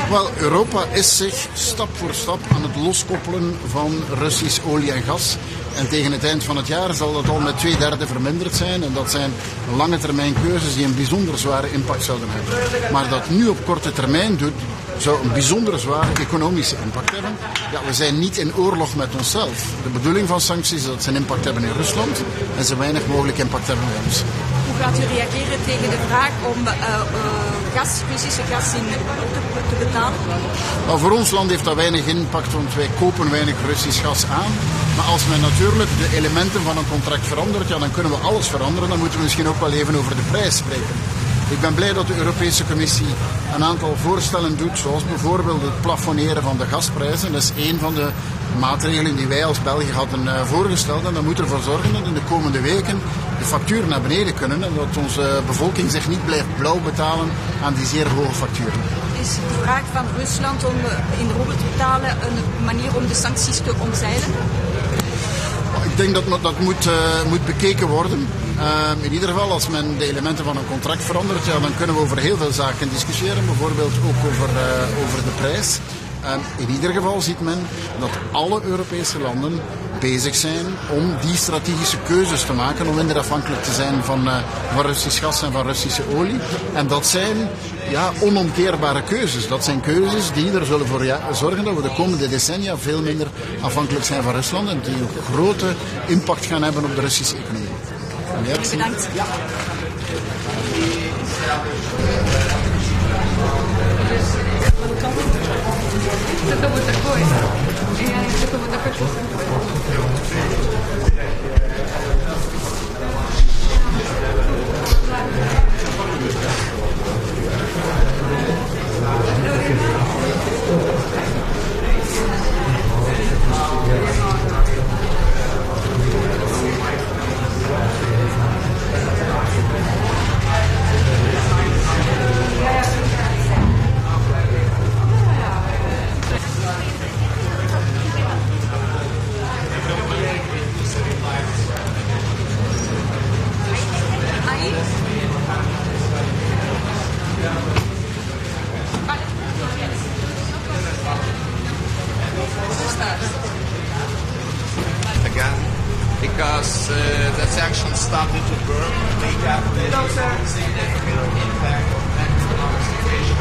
Wel, Europa is zich stap voor stap aan het loskoppelen van Russisch olie en gas. En tegen het eind van het jaar zal dat al met 2/3 verminderd zijn. En dat zijn lange termijn keuzes die een bijzonder zware impact zouden hebben. Maar dat nu op korte termijn doet, zou een bijzonder zware economische impact hebben. Ja, we zijn niet in oorlog met onszelf. De bedoeling van sancties is dat ze een impact hebben in Rusland en zo weinig mogelijk impact hebben bij ons. Hoe gaat u reageren tegen de vraag om Russische gas in te betalen? Nou, voor ons land heeft dat weinig impact, want wij kopen weinig Russisch gas aan. Maar als men natuurlijk de elementen van een contract verandert, ja, dan kunnen we alles veranderen. Dan moeten we misschien ook wel even over de prijs spreken. Ik ben blij dat de Europese Commissie een aantal voorstellen doet, zoals bijvoorbeeld het plafonneren van de gasprijzen. Dat is één van de maatregelen die wij als België hadden voorgesteld. En dat moet ervoor zorgen dat in de komende weken de facturen naar beneden kunnen en dat onze bevolking zich niet blijft blauw betalen aan die zeer hoge facturen. Is de vraag van Rusland om in roebel te betalen een manier om de sancties te omzeilen? Ik denk dat dat moet bekeken worden. In ieder geval, als men de elementen van een contract verandert, ja, dan kunnen we over heel veel zaken discussiëren. Bijvoorbeeld ook over de prijs. In ieder geval ziet men dat alle Europese landen bezig zijn om die strategische keuzes te maken om minder afhankelijk te zijn van Russisch gas en van Russische olie. En dat zijn onomkeerbare keuzes. Dat zijn keuzes die er zullen voor zorgen dat we de komende decennia veel minder afhankelijk zijn van Rusland en die een grote impact gaan hebben op de Russische economie. Bedankt. Ja. Это вот такое. Это вот такое. Again, because the sanctions started to work, they have a significant impact on the situation.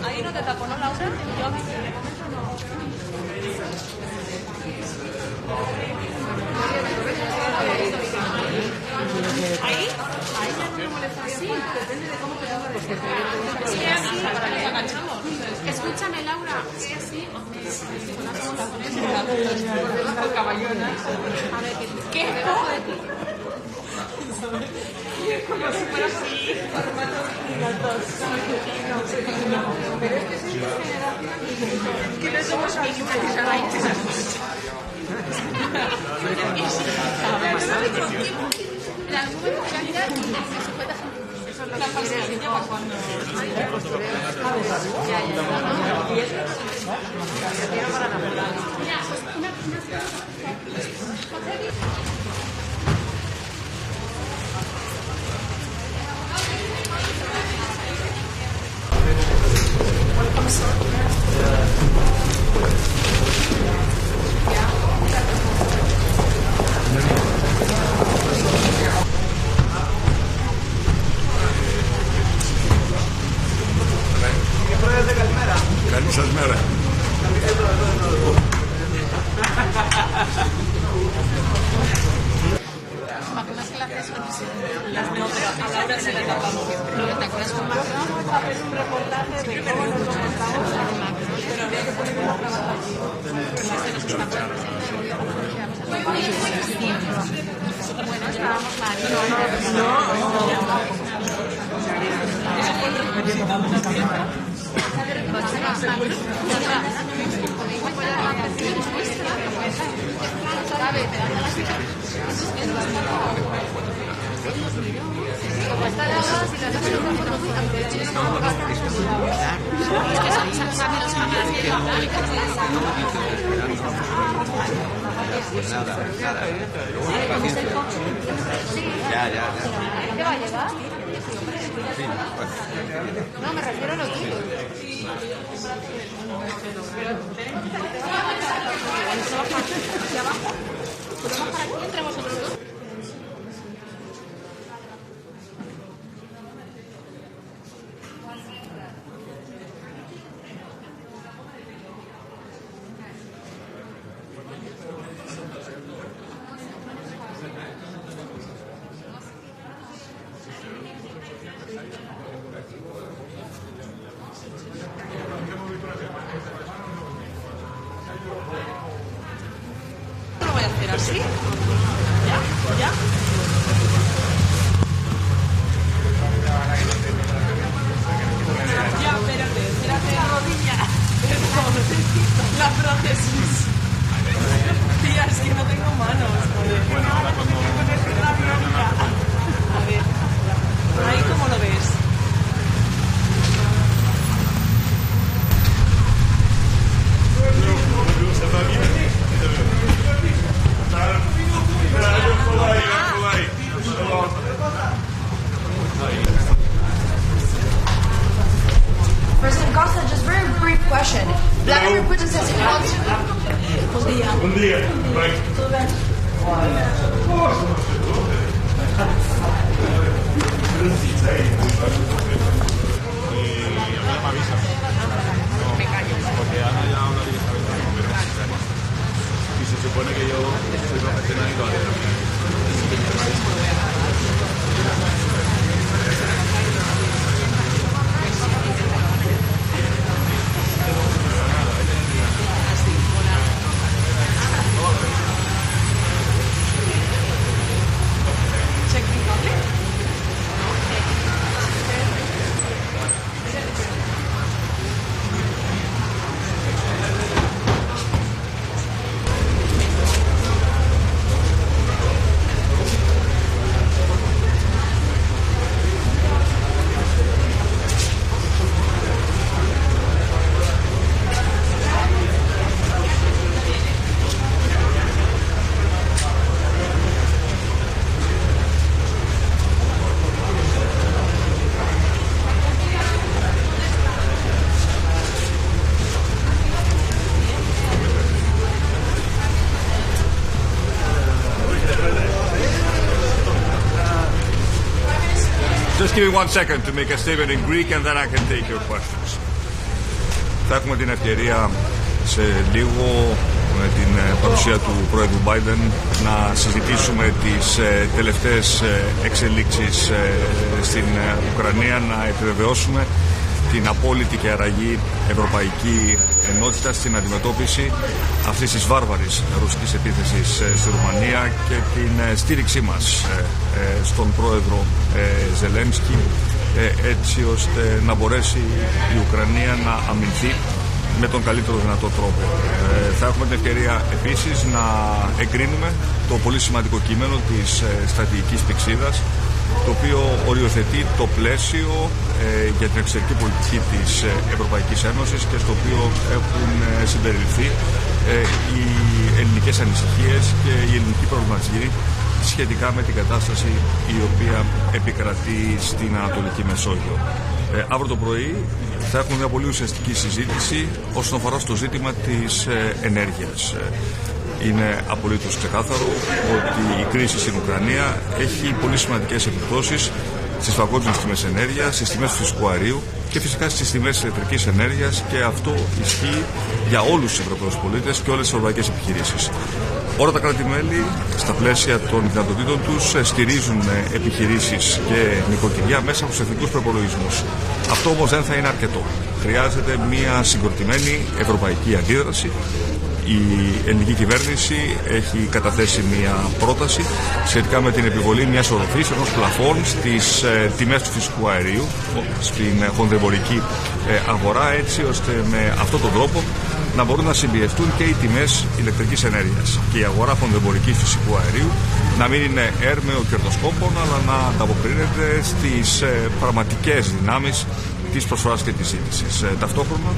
Ahí no te tapó, ¿no, Laura? ¿Ahí? Ahí ya no me molesta. Sí, depende de cómo te pongas los que sí, así, agachamos. Escúchame, Laura, que así, por debajo del caballón. A ver, ¿qué es poco de ti? Es como si fuera así. Pero es que es generación que no somos aquí precisamente. La nube blanca eso es la falsedad cuando ¿Te acuerdas con Macron? Un reportaje de cómo nos vamos a pero habría que poner una trabajo bueno, estábamos mal. ¿Qué va a llevar? No, me refiero a lo tuyo. ¿Podemos para aquí entre vosotros dos? Lo voy a hacer así. ¿Ya? ¿Ya? Ya, espérate, rodilla. Perdón, la prótesis. Tía, es que no tengo manos. Bueno, ahora cuando... A ver, ahí cómo lo ves. President Costa, just very brief question. Vladimir Putin says he wants... Bom dia. Bom dia. Bem. Tudo bem? Me callo. Porque Ana ya habla directamente con el secretario. Y se supone que yo soy profesional y todavía no. Just give me 1 second to make a statement in Greek and then I can take your questions. Θα έχουμε την ευκαιρία σε λίγο με την παρουσία του Πρόεδρου Biden να συζητήσουμε τις τελευταίες εξελίξεις στην Ουκρανία, να επιβεβαιώσουμε την απόλυτη και αραγή ευρωπαϊκή ενότητα στην αντιμετώπιση αυτής της βάρβαρης ρωσικής επίθεσης στη Ρουμανία και την στήριξή μας στον πρόεδρο Ζελένσκι έτσι ώστε να μπορέσει η Ουκρανία να αμυνθεί με τον καλύτερο δυνατό τρόπο. Θα έχουμε την ευκαιρία επίσης να εγκρίνουμε το πολύ σημαντικό κείμενο της στρατηγικής πυξίδας, το οποίο οριοθετεί το πλαίσιο για την εξωτερική πολιτική της Ευρωπαϊκής Ένωσης και στο οποίο έχουν συμπεριληφθεί οι ελληνικές ανησυχίες και οι ελληνικοί προβληματισμοί σχετικά με την κατάσταση η οποία επικρατεί στην Ανατολική Μεσόγειο. Αύριο το πρωί θα έχουμε μια πολύ ουσιαστική συζήτηση όσον αφορά στο ζήτημα της ενέργειας. Είναι απολύτως ξεκάθαρο ότι η κρίση στην Ουκρανία έχει πολύ σημαντικές επιπτώσεις στις παγκόσμιες τιμές ενέργειας, στις τιμές του φυσικού αερίου και φυσικά στις τιμές της ηλεκτρικής ενέργειας, και αυτό ισχύει για όλους τους Ευρωπαίους πολίτες και όλες τις ευρωπαϊκές επιχειρήσεις. Όλα τα κράτη-μέλη, στα πλαίσια των δυνατοτήτων τους, στηρίζουν επιχειρήσεις και νοικοκυριά μέσα από τους εθνικούς προϋπολογισμούς. Αυτό όμως δεν θα είναι αρκετό. Χρειάζεται μια συγκροτημένη ευρωπαϊκή αντίδραση. Η ελληνική κυβέρνηση έχει καταθέσει μια πρόταση σχετικά με την επιβολή μιας οροφής, ενός πλαφών στις τιμές του φυσικού αερίου στην χονδρεμπορική αγορά, έτσι ώστε με αυτόν τον τρόπο να μπορούν να συμπιεστούν και οι τιμές ηλεκτρικής ενέργειας και η αγορά χονδρεμπορικής φυσικού αερίου να μην είναι έρμεο κερδοσκόπων, αλλά να ανταποκρίνεται στις πραγματικές δυνάμεις της προσφοράς και της ζήτησης. Ταυτόχρονα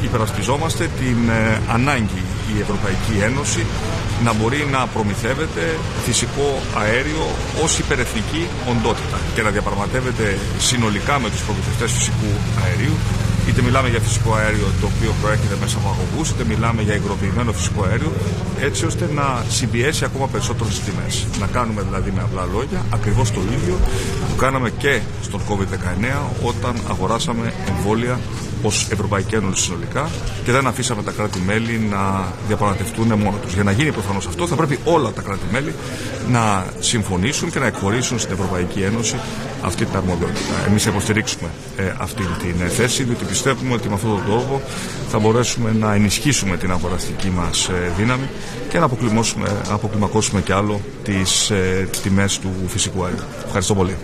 υπερασπιζόμαστε την ανάγκη η Ευρωπαϊκή Ένωση να μπορεί να προμηθεύεται φυσικό αέριο ως υπερεθνική οντότητα και να διαπραγματεύεται συνολικά με τους προμηθευτές φυσικού αερίου, είτε μιλάμε για φυσικό αέριο το οποίο προέρχεται μέσα από αγωγούς, είτε μιλάμε για υγροποιημένο φυσικό αέριο, έτσι ώστε να συμπιέσει ακόμα περισσότερο τις τιμές. Να κάνουμε δηλαδή με απλά λόγια ακριβώς το ίδιο που κάναμε και στον COVID-19 όταν αγοράσαμε εμβόλια ως Ευρωπαϊκή Ένωση συνολικά και δεν αφήσαμε τα κράτη-μέλη να διαπραγματευτούν μόνο τους. Για να γίνει προφανώς αυτό θα πρέπει όλα τα κράτη-μέλη να συμφωνήσουν και να εκχωρήσουν στην Ευρωπαϊκή Ένωση αυτή την αρμοδιότητα. Εμείς θα υποστηρίξουμε αυτή την θέση, διότι πιστεύουμε ότι με αυτόν τον τρόπο θα μπορέσουμε να ενισχύσουμε την αγοραστική μας δύναμη και να αποκλιμακώσουμε κι άλλο τις τιμές του φυσικού αερίου. Ευχαριστώ πολύ.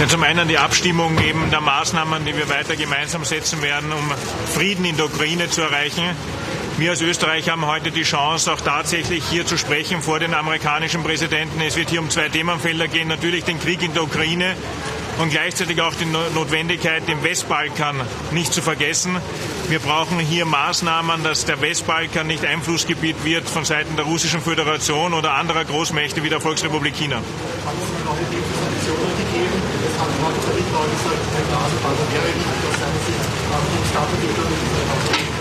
Ja, zum einen die Abstimmung eben der Maßnahmen, die wir weiter gemeinsam setzen werden, um Frieden in der Ukraine zu erreichen. Wir als Österreich haben heute die Chance, auch tatsächlich hier zu sprechen vor den amerikanischen Präsidenten. Es wird hier um zwei Themenfelder gehen. Natürlich den Krieg in der Ukraine und gleichzeitig auch die Notwendigkeit, den Westbalkan nicht zu vergessen. Wir brauchen hier Maßnahmen, dass der Westbalkan nicht Einflussgebiet wird von Seiten der Russischen Föderation oder anderer Großmächte wie der Volksrepublik China.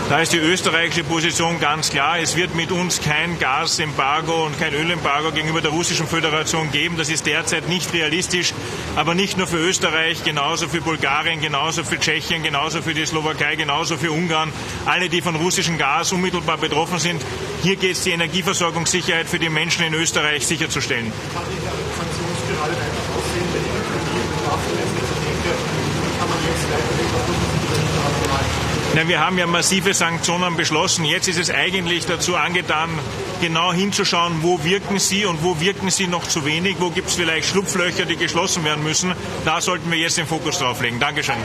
Da ist die österreichische Position ganz klar. Es wird mit uns kein Gasembargo und kein Ölembargo gegenüber der Russischen Föderation geben. Das ist derzeit nicht realistisch. Aber nicht nur für Österreich, genauso für Bulgarien, genauso für Tschechien, genauso für die Slowakei, genauso für Ungarn. Alle, die von russischem Gas unmittelbar betroffen sind. Hier geht es, die Energieversorgungssicherheit für die Menschen in Österreich sicherzustellen. Na, wir haben ja massive Sanktionen beschlossen. Jetzt ist es eigentlich dazu angetan, genau hinzuschauen, wo wirken sie und wo wirken sie noch zu wenig, wo gibt es vielleicht Schlupflöcher, die geschlossen werden müssen. Da sollten wir jetzt den Fokus drauf legen. Dankeschön.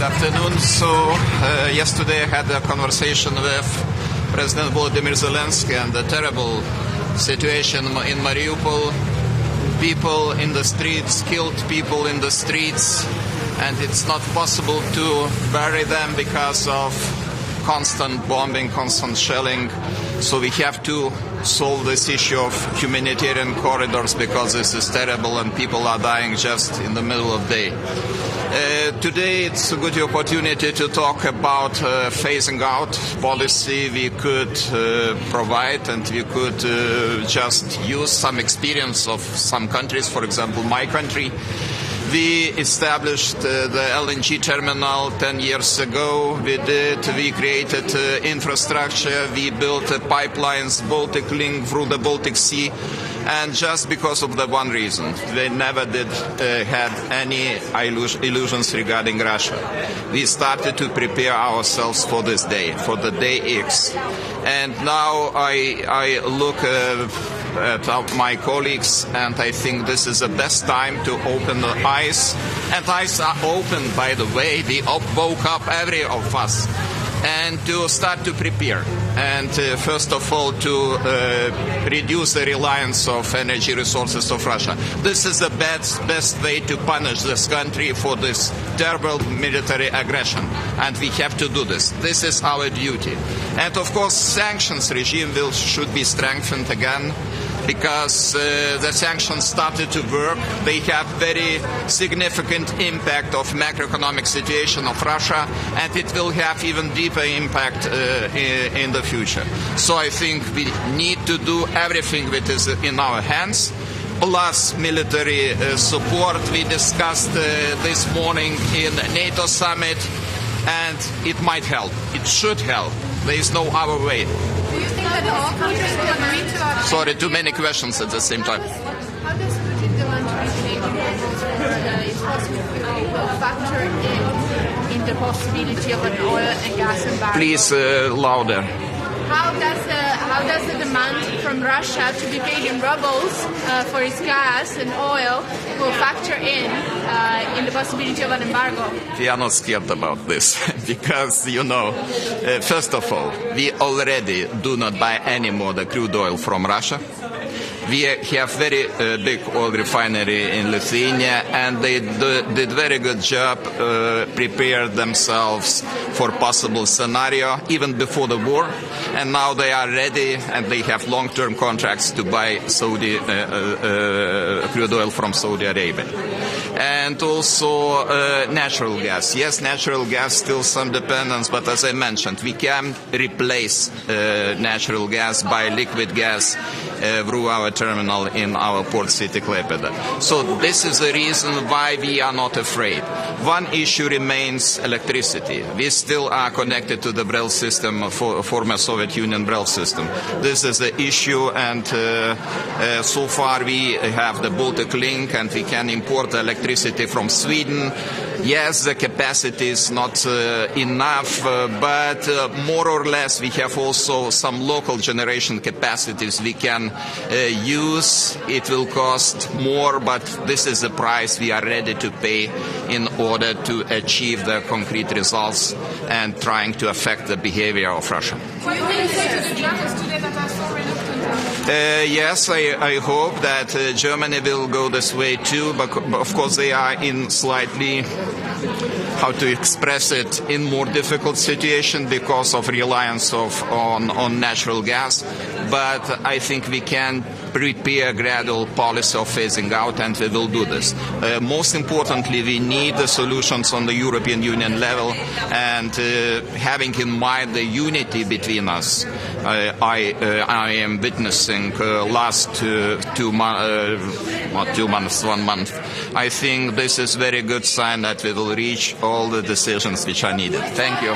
Afternoon. So yesterday I had a conversation with President Volodymyr Zelensky and the terrible situation in Mariupol. People in the streets, killed people in the streets, and it's not possible to bury them because of constant bombing, constant shelling. So we have to solve this issue of humanitarian corridors because this is terrible and people are dying just in the middle of the day. Today it's a good opportunity to talk about phasing out policy we could provide, and we could just use some experience of some countries. For example, my country. We established the LNG terminal 10 years ago. We created infrastructure. We built pipelines, Baltic Link through the Baltic Sea. And just because of the one reason, they never did had any illusions regarding Russia. We started to prepare ourselves for this day, for the day X. And now I look at my colleagues, and I think this is the best time to open the eyes. And eyes are open, by the way. We woke up, every of us, and to start to prepare. And first of all, to reduce the reliance of energy resources of Russia. This is the best way to punish this country for this terrible military aggression. And we have to do this. This is our duty. And of course, sanctions regime should be strengthened again, because the sanctions started to work. They have very significant impact of macroeconomic situation of Russia, and it will have even deeper impact in the future. So I think we need to do everything that is in our hands, plus military support. We discussed this morning in NATO summit, and it might help. It should help. There is no other way. Do you think that all countries will agree to Sorry, too many questions at the same time. How does Putin demonstrate it's possible will factor in the possibility of an oil and gas embargo? Please, louder. How does the demand from Russia to be paid in rubles for its gas and oil will factor in the possibility of an embargo? We are not scared about this because, first of all, we already do not buy any more the crude oil from Russia. We have very big oil refinery in Lithuania, and they did very good job, prepared themselves for possible scenario even before the war, and now they are ready and they have long-term contracts to buy Saudi crude oil from Saudi Arabia. And also natural gas. Yes, natural gas, still some dependence, but as I mentioned, we can replace natural gas by liquid gas through our terminal in our port city Klaipėda. So this is the reason why we are not afraid. One issue remains electricity. We still are connected to the Brel system, former Soviet Union Brel system. This is the issue, and so far we have the Baltic Link, and we can import electricity electricity from Sweden. Yes, the capacity is not enough, but more or less we have also some local generation capacities we can use. It will cost more, but this is the price we are ready to pay in order to achieve the concrete results and trying to affect the behavior of Russia. What will you say to the Germans today that are so reluctant? Yes, I hope that Germany will go this way too, but of course they are in slightly, how to express it, in more difficult situation because of reliance on natural gas. But I think we can prepare gradual policy of phasing out, and we will do this. Most importantly, we need the solutions on the European Union level, and having in mind the unity between us. I am witnessing last 2 months, 1 month. I think this is very good sign that we will reach all the decisions which are needed. Thank you.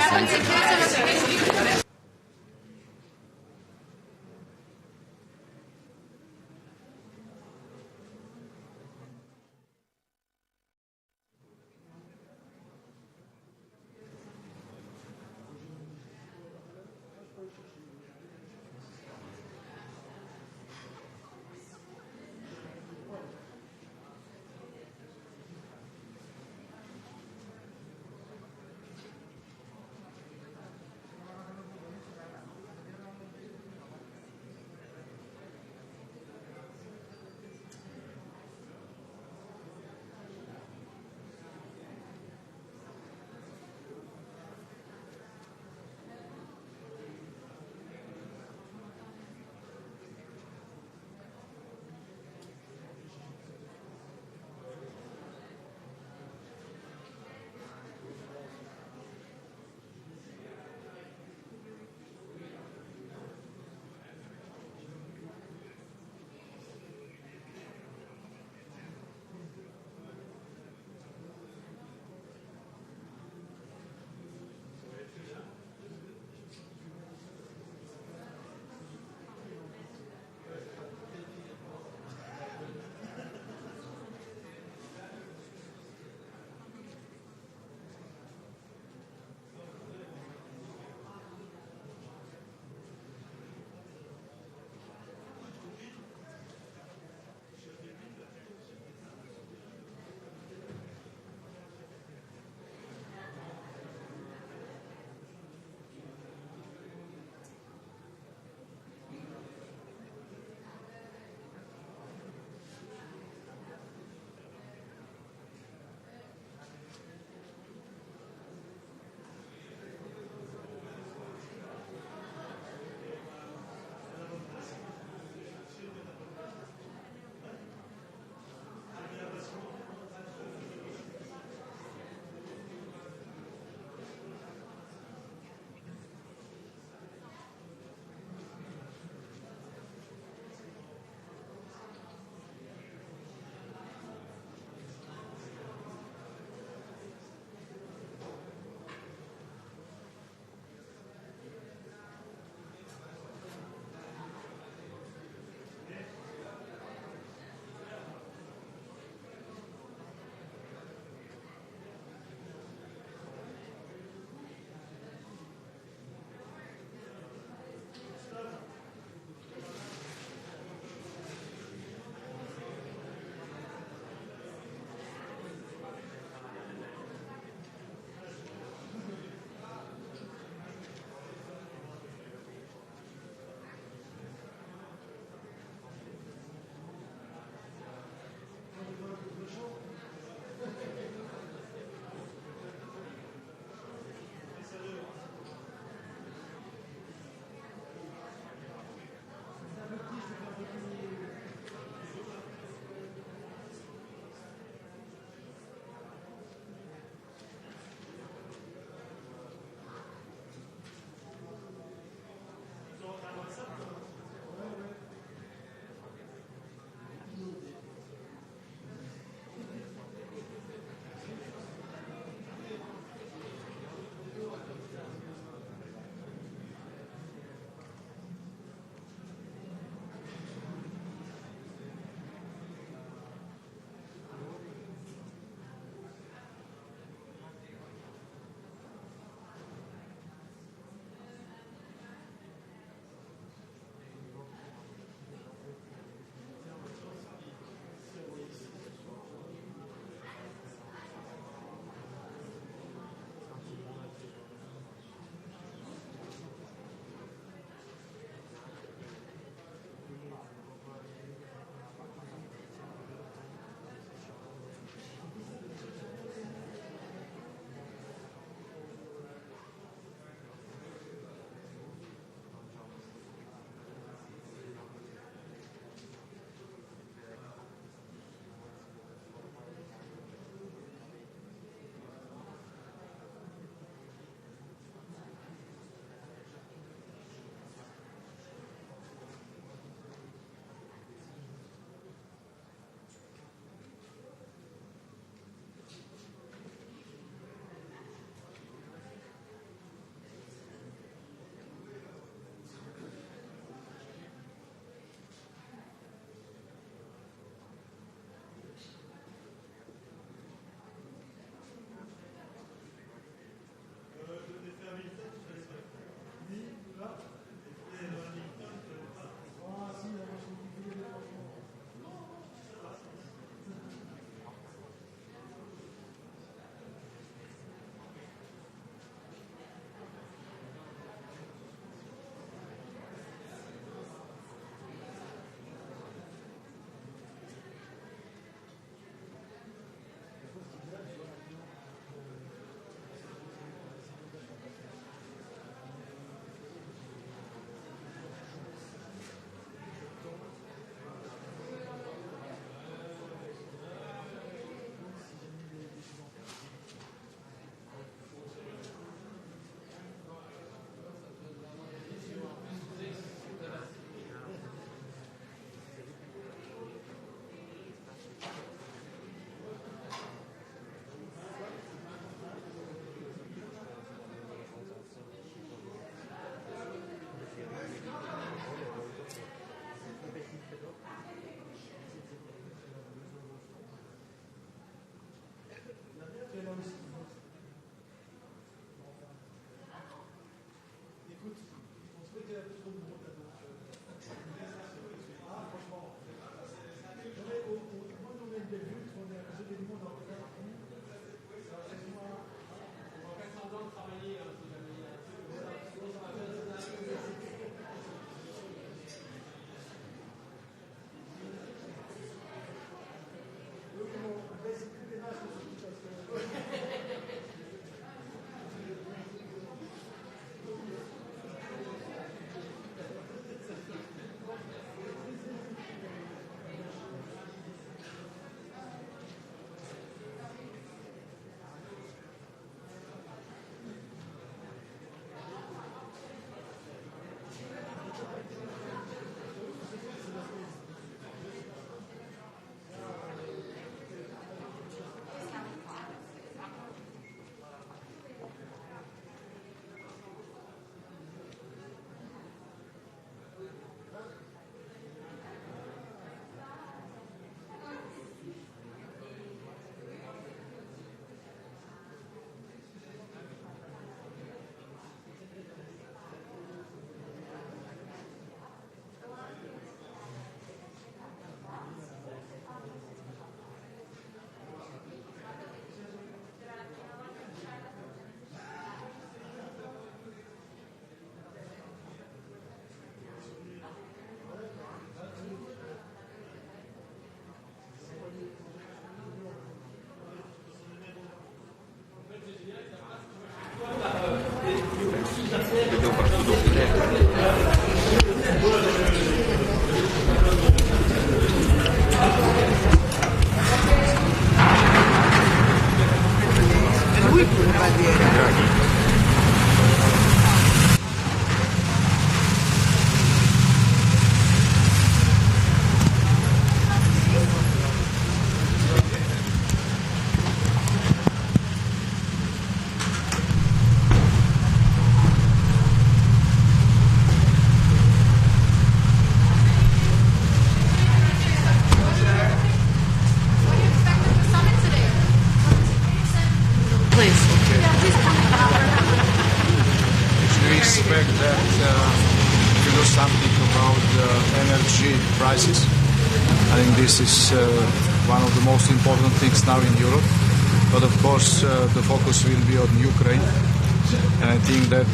huippuurheilijoita. Prices. I think this is one of the most important things now in Europe. But of course, the focus will be on Ukraine. And I think that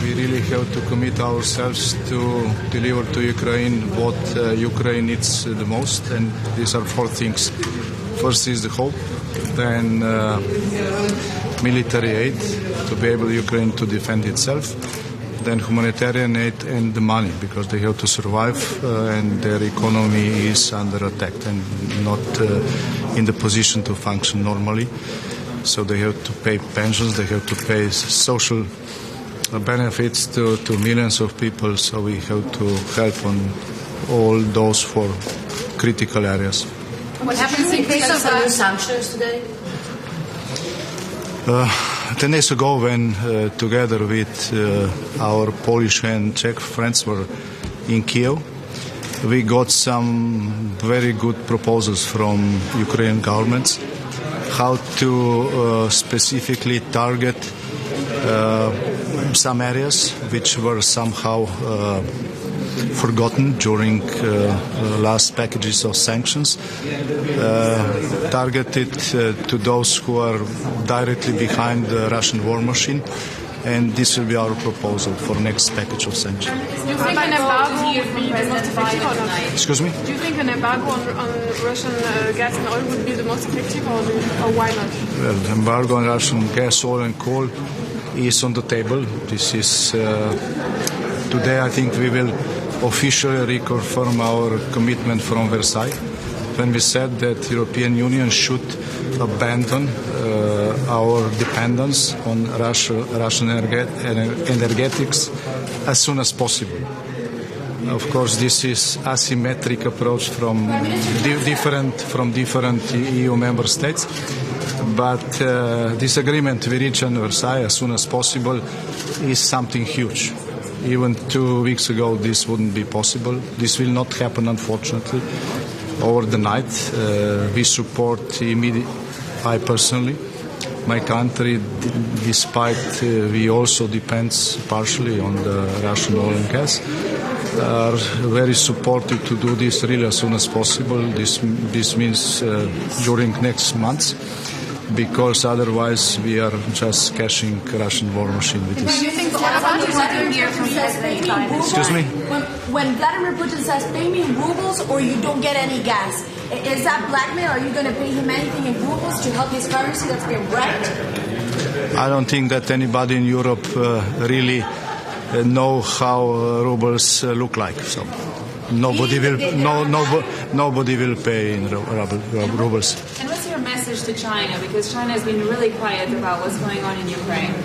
we really have to commit ourselves to deliver to Ukraine what Ukraine needs the most. And these are four things. First is the hope, then military aid to be able Ukraine to defend itself. Then humanitarian aid and the money, because they have to survive and their economy is under attack and not in the position to function normally. So they have to pay pensions, they have to pay social benefits to millions of people. So we have to help on all those four critical areas. What happens in case of new sanctions today? 10 days ago, when together with our Polish and Czech friends were in Kiev, we got some very good proposals from Ukrainian governments how to specifically target some areas which were somehow forgotten during last packages of sanctions, targeted to those who are directly behind the Russian war machine, and this will be our proposal for next package of sanctions. Do you think an embargo would be the most effective or not? Excuse me? Do you think an embargo on Russian gas and oil would be the most effective, or why not? Well, embargo on Russian gas, oil and coal is on the table. This is today I think we will officially reconfirm our commitment from Versailles when we said that the European Union should abandon our dependence on Russian energetics as soon as possible. Of course, this is asymmetric approach from different EU member states, but this agreement we reach in Versailles as soon as possible is something huge. Even 2 weeks ago, this wouldn't be possible. This will not happen, unfortunately, over the night. We support immediate. I personally, my country, despite we also depends partially on the Russian oil and gas, are very supportive to do this really as soon as possible. This means during next months, because otherwise we are just cashing Russian war machine with this. Do you think Excuse me? When Vladimir Putin says pay me in rubles or you don't get any gas, is that blackmail? Are you going to pay him anything in rubles to help his currency that's been right? I don't think that anybody in Europe really know how rubles look like. So nobody will pay in rubles. And what's your message to China? Because China has been really quiet about what's going on in Ukraine.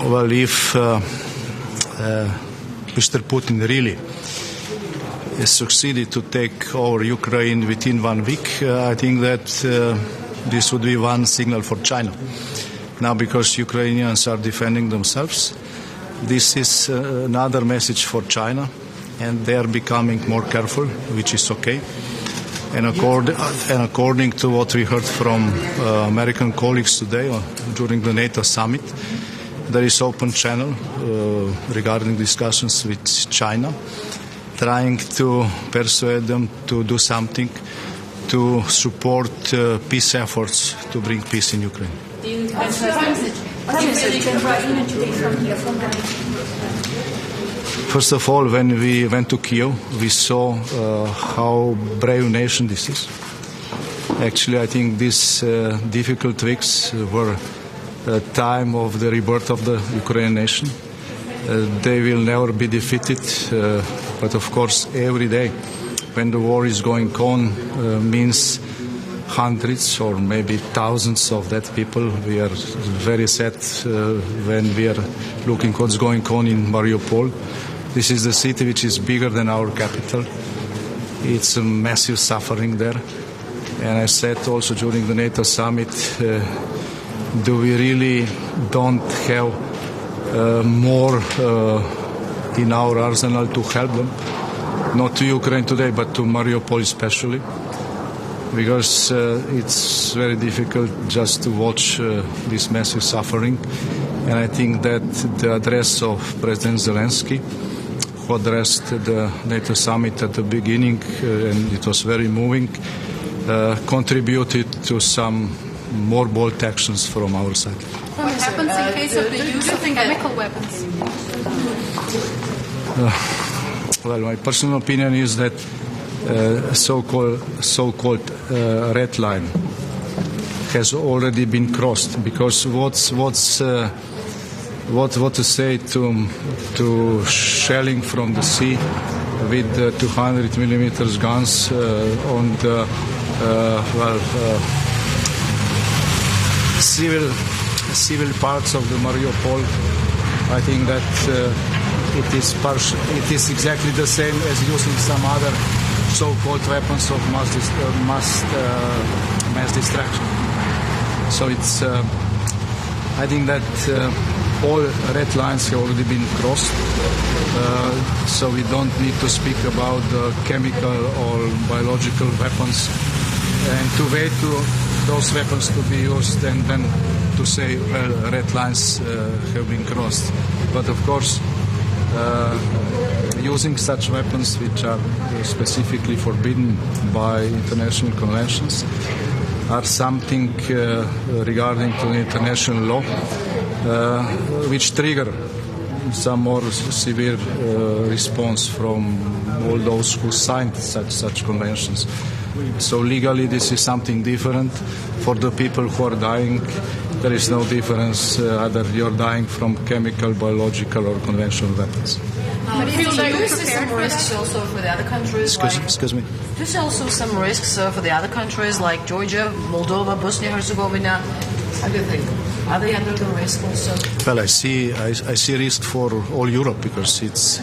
Well, if Mr. Putin really succeeded to take over Ukraine within 1 week, I think that this would be one signal for China. Now, because Ukrainians are defending themselves, this is another message for China, and they are becoming more careful, which is okay. And according to what we heard from American colleagues today during the NATO summit, there is open channel regarding discussions with China, trying to persuade them to do something to support peace efforts to bring peace in Ukraine. First of all, when we went to Kiev, we saw how brave nation this is. Actually, I think these difficult weeks were a time of the rebirth of the Ukrainian nation. They will never be defeated, but of course, every day when the war is going on means hundreds or maybe thousands of dead people. We are very sad when we are looking what's going on in Mariupol. This is the city which is bigger than our capital. It's a massive suffering there. And I said also during the NATO summit, do we really don't have more in our arsenal to help them? Not to Ukraine today, but to Mariupol especially. Because it's very difficult just to watch this massive suffering. And I think that the address of President Zelensky, who addressed the NATO summit at the beginning, and it was very moving, contributed to some more bold actions from our side. What happens in case of the use of chemical weapons? Well, my personal opinion is that so-called red line has already been crossed, because what to say to shelling from the sea with 200 millimeters guns on the civil parts of the Mariupol. I think that it is exactly the same as using some other so-called weapons of mass destruction. So it's I think that all red lines have already been crossed, so we don't need to speak about chemical or biological weapons and to wait to those weapons to be used and then to say, well, red lines have been crossed. But of course, using such weapons which are specifically forbidden by international conventions are something regarding to the international law which trigger some more severe response from all those who signed such conventions. So legally this is something different. For the people who are dying, there is no difference either you're dying from chemical, biological or conventional weapons. Do you see some risks also for the other countries? Excuse me? Do you see also some risks for the other countries like Georgia, Moldova, Bosnia-Herzegovina? How do you think? Are they under the risk also? Well, I see risk for all Europe because it's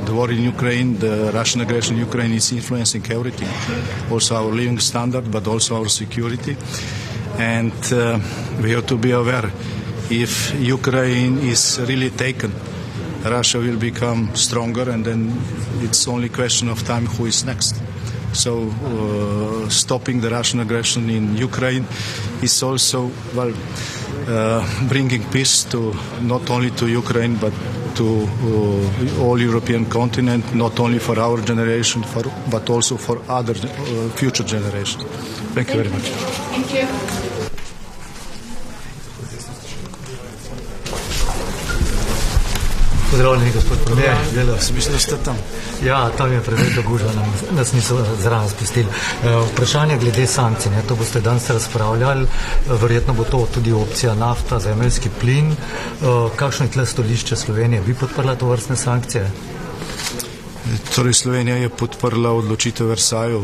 the war in Ukraine, the Russian aggression in Ukraine is influencing everything. Also our living standard, but also our security. And we have to be aware, if Ukraine is really taken, Russia will become stronger, and then it's only a question of time who is next. So stopping the Russian aggression in Ukraine is also, well, bringing peace to not only to Ukraine but to all European continent, not only for our generation, but also for other future generations. Thank you very much. Thank you. Pozdravljeni, gospod premijer. Mislim, da ste tam. Ja, tam je preveč gužva, nas niso zraven spustili. Vprašanje glede sankcij, to boste danes razpravljali, verjetno bo to tudi opcija nafta, zemeljski plin. Kakšno je tle stališče Slovenije? Bi podprla to vrstne sankcije? Torej, Slovenija je podprla odločitev Versajev,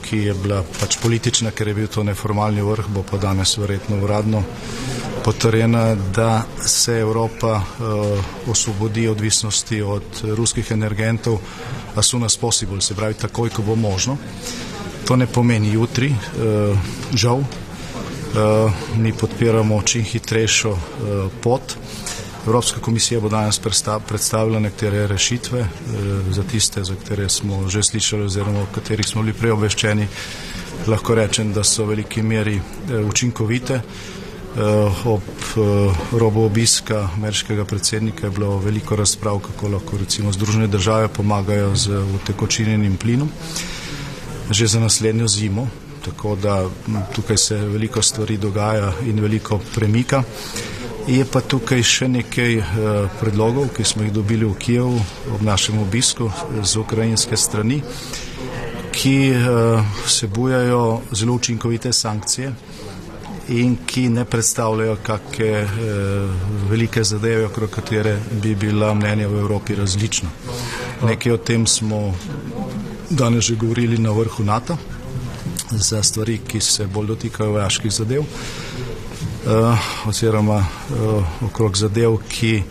ki je bila pač politična, ker je bil to neformalni vrh, bo pa danes verjetno uradno potrjena, da se Evropa osvobodi odvisnosti od ruskih energentov as soon as possible, se pravi takoj, ko bo možno. To ne pomeni jutri, žal. Mi podpiramo čim hitrejšo pot. Evropska komisija bo danes predstavila nekatere rešitve za tiste, za katere smo že slišali oziroma o katerih smo bili prej obveščeni. Lahko rečem, da so v veliki meri učinkovite. Ob robu obiska ameriškega predsednika je bilo veliko razprav, kako lahko recimo Združene države pomagajo z utekočinjenim plinom že za naslednjo zimo, tako da tukaj se veliko stvari dogaja in veliko premika. Je pa tukaj še nekaj predlogov, ki smo jih dobili v Kijevu ob našem obisku z ukrajinske strani, ki vsebujajo zelo učinkovite sankcije in ki ne predstavljajo kakšne velike zadeve, okrog katere bi bila mnenja v Evropi različna. Nekaj o tem smo danes že govorili na vrhu NATO za stvari, ki se bolj dotikajo vojaških zadev, oziroma okrog zadev, ki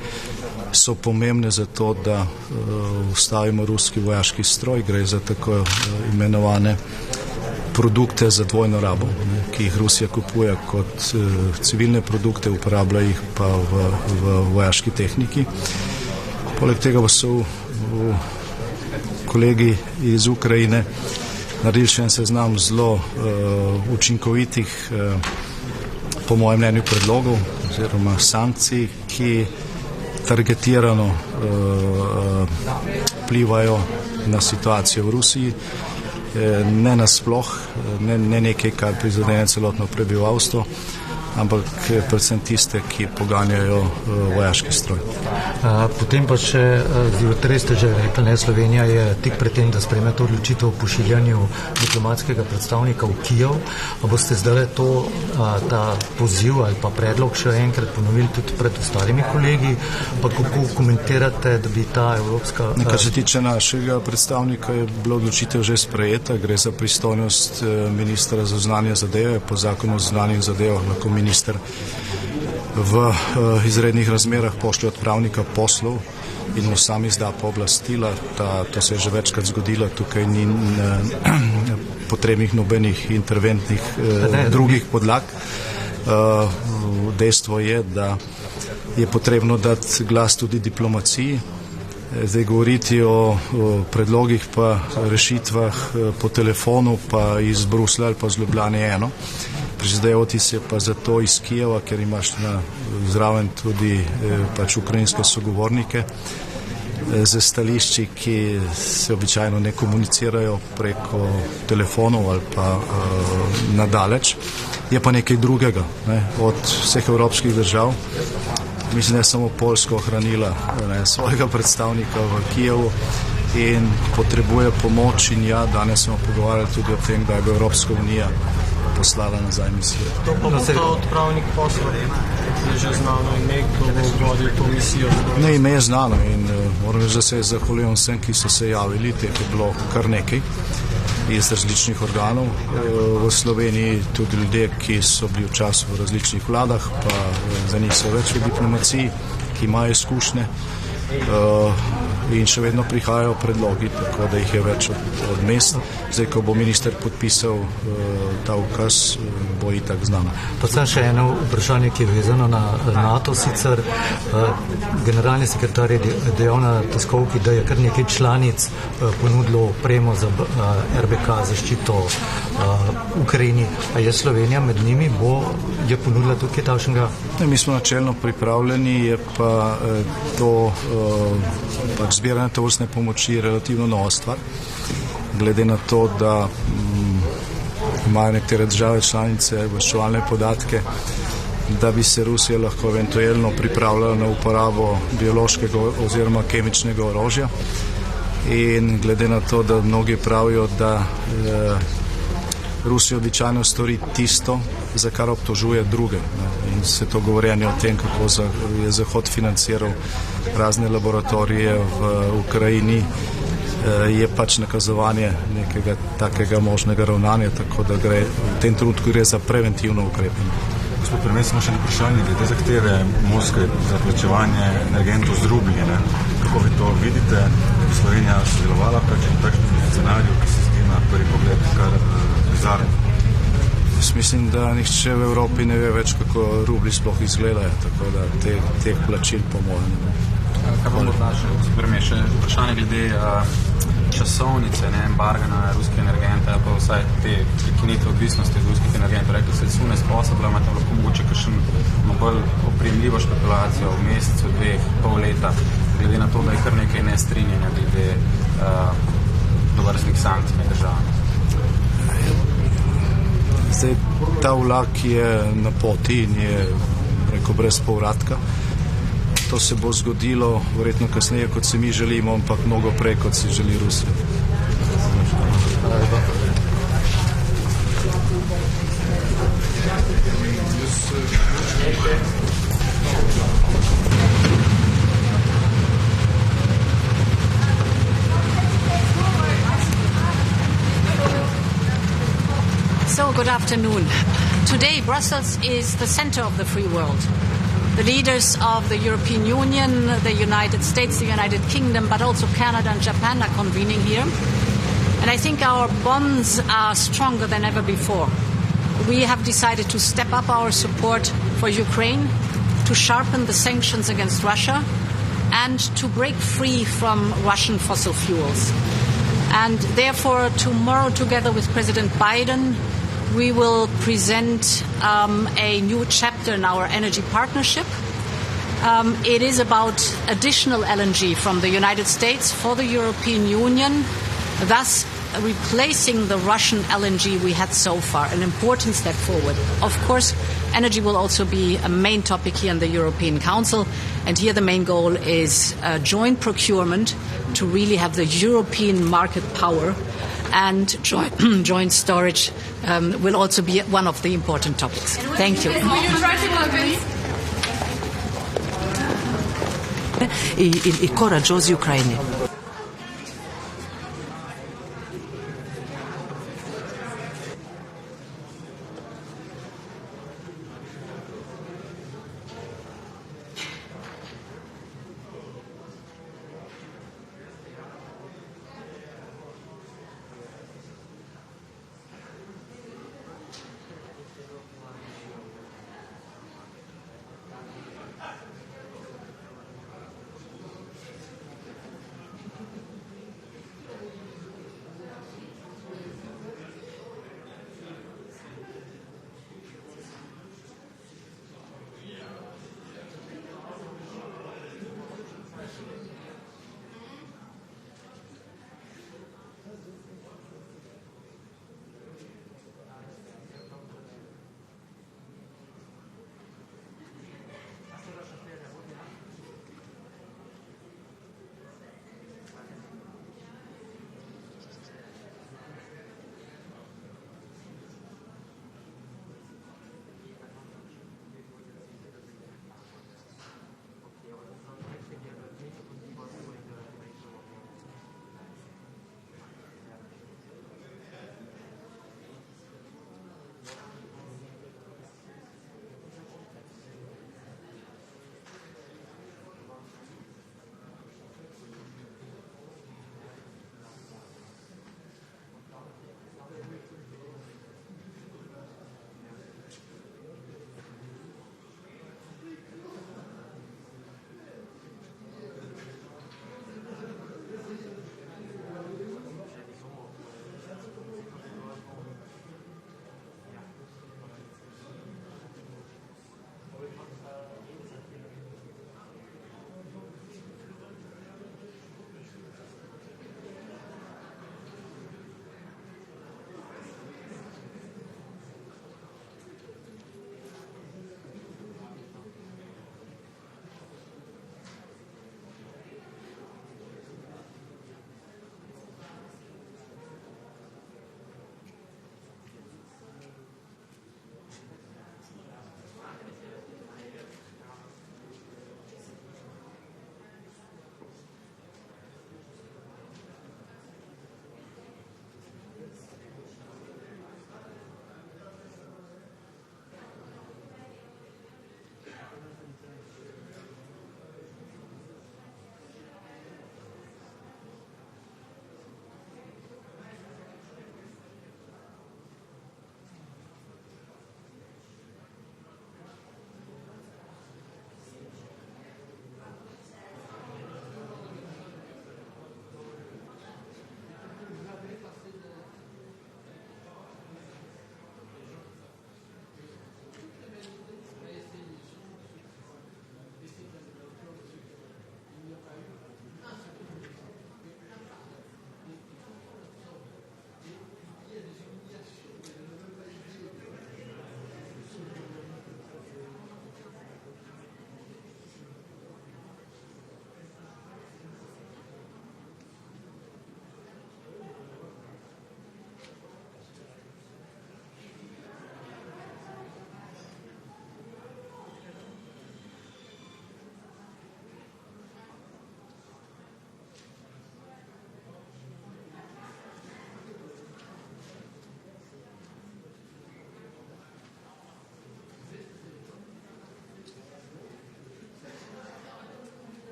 so pomembne za to, da ustavimo ruski vojaški stroj. Gre za tako imenovane produkte za dvojno rabo, ki jih Rusija kupuje kot civilne produkte, uporablja jih pa v vojaški tehniki. Poleg tega pa so kolegi iz Ukrajine naredili še en seznam zelo učinkovitih, po mojem mnenju, predlogov oziroma sankcij, ki targetirano vplivajo na situacijo v Rusiji, ne nasploh, ne nekaj, kar prizadene celotno prebivalstvo, ampak predvsem tiste, ki poganjajo vojaški stroj. Potem pa še, zjutraj ste že rekli, Slovenija je tik pred tem, da sprejme to odločitev o pošiljanju diplomatskega predstavnika v Kijev. A boste zdaj ta poziv ali pa predlog še enkrat ponovili tudi pred ostalimi kolegi? Pa kako komentirate, da bi ta evropska... Kar se tiče našega predstavnika, je bila odločitev že sprejeta. Gre za pristojnost ministra za zunanje zadeve. Po zakonu o zunanjih zadevah lahko minister v izrednih razmerah pošlje odpravnika poslov in mu sam izda pooblastila. To se je že večkrat zgodilo, tukaj ni potrebnih nobenih interventnih drugih podlag. Dejstvo je, da je potrebno dati glas tudi diplomaciji. Zdaj govoriti o predlogih pa rešitvah po telefonu pa iz Bruslja ali pa z Ljubljane eno. Prizadevati se pa zato iz Kijeva, ker imaš zraven tudi pač ukrajinske sogovornike z stališči, ki se običajno ne komunicirajo preko telefonov ali pa nadaleč. Je pa nekaj drugega, od vseh evropskih držav. Mislim, da je samo Poljska ohranila svojega predstavnika v Kijevu in potrebuje pomoč. In ja, danes smo pogovarjali tudi o tem, da je Evropska unija poslala nazaj misijo. To pa bo ta odpravnik poslal, je že znano ime, kdo bo vodil to misijo? Ne, ime je znano in moram reči, da se zahvaljujem vsem, ki so se javili, teh je bilo kar nekaj iz različnih organov v Sloveniji, tudi ljudje, ki so bili v času v različnih vladah, pa za njih so več v diplomaciji, ki imajo izkušnje in še vedno prihajajo predlogi, tako da jih je več od mest. Zdaj, ko bo minister podpisal ta ukaz, bo itak znano. Pa sem še eno vprašanje, ki je vezano na NATO. Sicer generalni sekretar je dejal na tiskovki, da je kar nekaj članic ponudilo opremo za RBK zaščito Ukrajini. A je Slovenija med njimi? Je ponudila tukaj takšnega? Mi smo načelno pripravljeni, je pa to pač zbiranje tovrstne pomoči relativno nova stvar. Glede na to, da imajo nekatere države članice obveščevalne podatke, da bi se Rusija lahko eventualno pripravljala na uporabo biološkega oziroma kemičnega orožja. In glede na to, da mnogi pravijo, da Rusija običajno stori tisto, za kar obtožuje druge. In se to govorjenje o tem, kako je Zahod financiral razne laboratorije v Ukrajini, je pač nakazovanje nekega takega možnega ravnanja, tako da v tem trenutku gre za preventivno ukrepanje. Gospod premier, smo še vprašanje glede zahteve Moskve za plačevanje energentov z rublji. Kako vi to vidite? Slovenija sodelovala v takšnem scenariju, ki se zdi na prvi pogled kar bizaren? Jaz mislim, da nihče v Evropi ne ve več, kako rubli sploh izgledajo, tako da teh plačil po mojem. Kaj pa morda še vprašanje glede časovnice, embarga na ruske energente, pa vsaj te prekinitve odvisnosti od ruskih energentov. Rekli ste, da ne sposobila, imate lahko mogoče kakšen bolj oprijemljivo špekulacijo v mesecu, dveh, pol leta, glede na to, da je kar nekaj nestrinjenja glede tovrstnih sankcij med državami. Zdaj, ta vlak je na poti in je, brez povratka. To se bo zgodilo verjetno kasneje, kot si mi želimo, ampak mnogo prej, kot si želi Rusija. good afternoon. Today, Brussels is the center of the free world. The leaders of the European Union, the United States, the United Kingdom, but also Canada and Japan are convening here. And I think our bonds are stronger than ever before. We have decided to step up our support for Ukraine, to sharpen the sanctions against Russia, and to break free from Russian fossil fuels. And therefore, tomorrow, together with President Biden, we will present a new chapter in our energy partnership. It is about additional LNG from the United States for the European Union, thus replacing the Russian LNG we had so far, an important step forward. Of course, energy will also be a main topic here in the European Council, and here the main goal is joint procurement to really have the European market power, and joint storage will also be one of the important topics. Thank you. I coraggiosi ucraini.